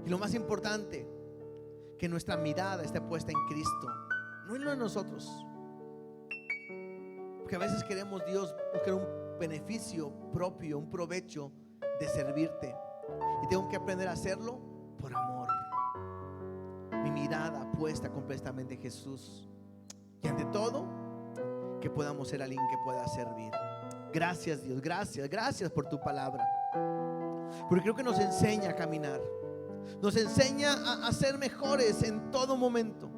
Y lo más importante, que nuestra mirada esté puesta en Cristo, no en lo de nosotros. Porque a veces queremos, Dios, buscar un beneficio propio, un provecho de servirte. Y tengo que aprender a hacerlo por amor. Mi mirada puesta completamente en Jesús. Y ante todo, que podamos ser alguien que pueda servir. Gracias, Dios, gracias por tu palabra. Porque creo que nos enseña a caminar. Nos enseña a ser mejores en todo momento.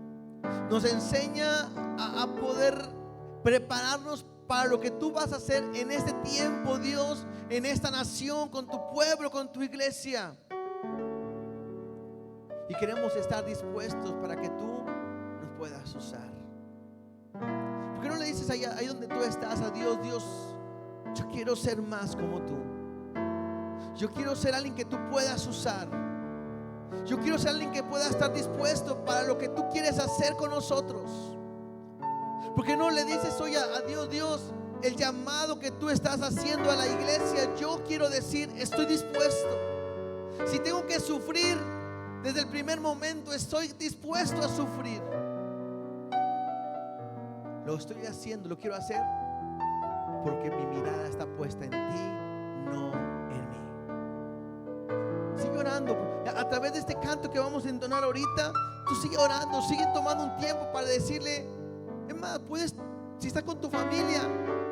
Nos enseña a poder prepararnos para lo que tú vas a hacer en este tiempo, Dios, en esta nación, con tu pueblo, con tu iglesia. Y queremos estar dispuestos para que tú nos puedas usar. ¿Por qué no le dices ahí donde tú estás a Dios: Dios, yo quiero ser más como tú. Yo quiero ser alguien que tú puedas usar. Yo quiero ser alguien que pueda estar dispuesto para lo que tú quieres hacer con nosotros. ¿Por qué no le dices hoy a Dios: Dios, el llamado que tú estás haciendo a la iglesia, yo quiero decir, estoy dispuesto. Si tengo que sufrir desde el primer momento, estoy dispuesto a sufrir. Lo estoy haciendo, lo quiero hacer porque mi mirada está puesta en ti, no en mí. Sigue orando. A través de este canto que vamos a entonar ahorita, tú sigue orando, sigue tomando un tiempo para decirle. Es más, puedes, si estás con tu familia,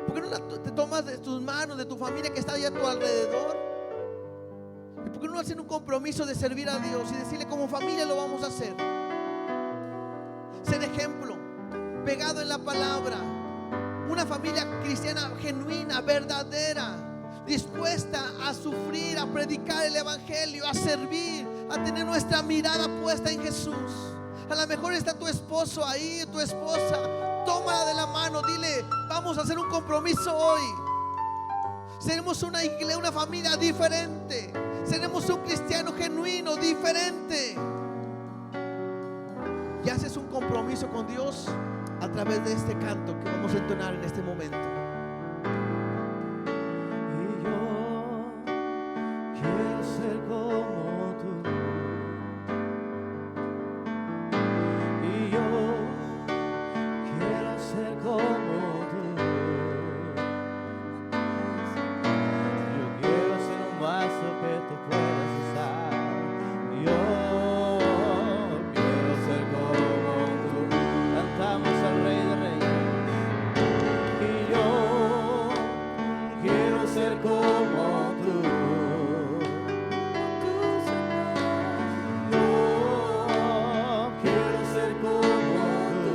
¿por qué no te tomas de tus manos, de tu familia que está allá a tu alrededor? ¿Y por qué no hacen un compromiso de servir a Dios y decirle: como familia lo vamos a hacer? Ser ejemplo, pegado en la palabra. Una familia cristiana genuina, verdadera, dispuesta a sufrir, a predicar el evangelio, a servir, a tener nuestra mirada puesta en Jesús. A lo mejor está tu esposo ahí, tu esposa. Tómala de la mano, dile: vamos a hacer un compromiso hoy. Seremos una iglesia, una familia diferente. Seremos un cristiano genuino, diferente. Y haces un compromiso con Dios a través de este canto que vamos a entonar en este momento. Y yo quiero ser como tú. Y yo quiero ser como tú. Yo quiero ser un vaso que tú puedas usar. Yo quiero ser como tú. Cantamos al Rey de Reyes. Y yo quiero ser como tú. Yo quiero ser como tú.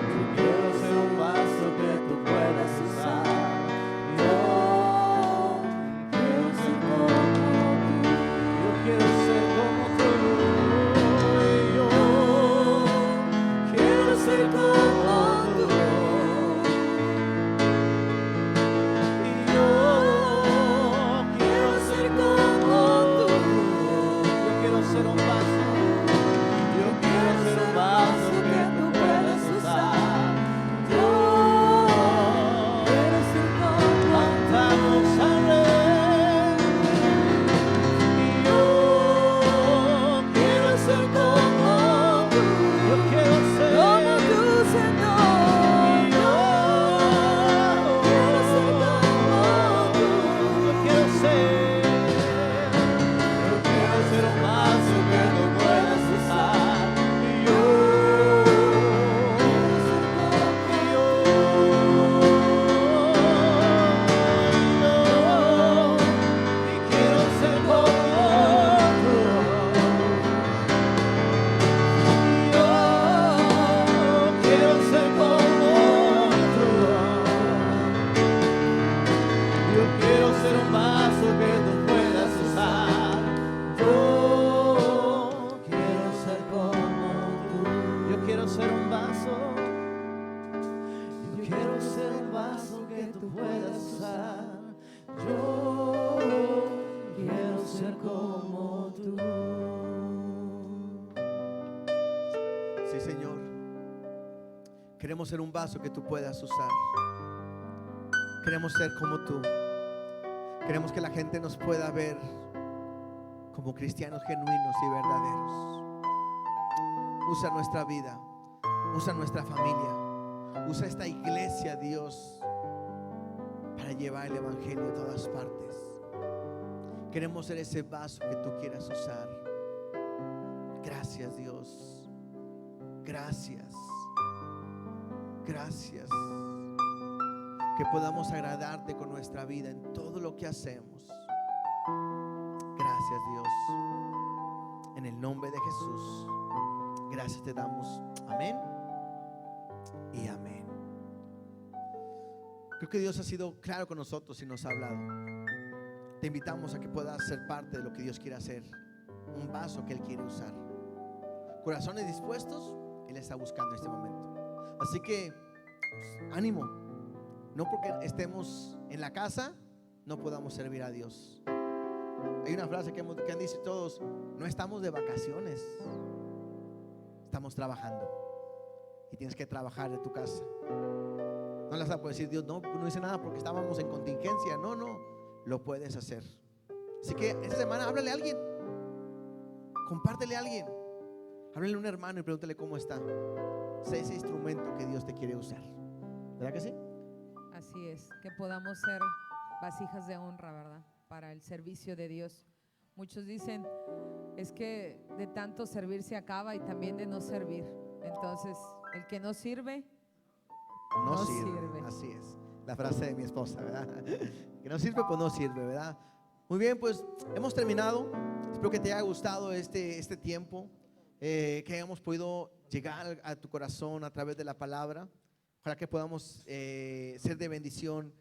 Yo quiero ser un vaso que tú puedas usar. Yo quiero ser como tú. Yo quiero ser como tú. Y yo quiero ser como tú. Y yo quiero ser como tú. Yo quiero ser un vaso. Yo quiero ser un vaso que tú puedas usar. Yo quiero ser como cantamos al Rey. Y yo quiero ser como tú. Yo quiero ser como tú, Señor. Y yo quiero ser como tú. Yo quiero ser. Yo quiero ser un vaso que tú puedas usar. Y yo quiero ser como tú. Yo quiero ser como tú. Yo quiero ser un vaso que tú puedas usar. Yo quiero ser como tú. Yo quiero ser un vaso. Yo quiero ser un vaso que tú puedas usar. Yo quiero ser como tú. Sí, Señor. Queremos ser un vaso que tú puedas usar. Queremos ser como tú. Queremos que la gente nos pueda ver como cristianos genuinos y verdaderos. Usa nuestra vida, usa nuestra familia, usa esta iglesia, Dios, para llevar el evangelio a todas partes. Queremos ser ese vaso que tú quieras usar. Gracias, Dios. Gracias. Gracias. Que podamos agradarte con nuestra vida en todo lo que hacemos. Gracias, Dios. En el nombre de Jesús, gracias te damos. Amén y amén. Creo que Dios ha sido claro con nosotros y nos ha hablado. Te invitamos a que puedas ser parte de lo que Dios quiere hacer, un vaso que Él quiere usar. Corazones dispuestos, Él está buscando en este momento. Así que pues, ánimo. No porque estemos en la casa no podamos servir a Dios. Hay una frase que han dicho todos: no estamos de vacaciones, estamos trabajando. Y tienes que trabajar de tu casa. No las puede decir Dios, no hice nada porque estábamos en contingencia. No, lo puedes hacer. Así que esta semana háblale a alguien, compártele a alguien, háblale a un hermano y pregúntale cómo está. Sé ese instrumento que Dios te quiere usar. ¿Verdad que sí? Así es, que podamos ser vasijas de honra, ¿verdad? Para el servicio de Dios. Muchos dicen, es que de tanto servir se acaba, y también de no servir. Entonces, el que no sirve, No no sirve. sirve. Así es, la frase de mi esposa, ¿verdad? Que no sirve, pues no sirve, ¿verdad? Muy bien, pues hemos terminado. Espero que te haya gustado este tiempo, que hayamos podido llegar a tu corazón a través de la palabra. Ojalá que podamos ser de bendición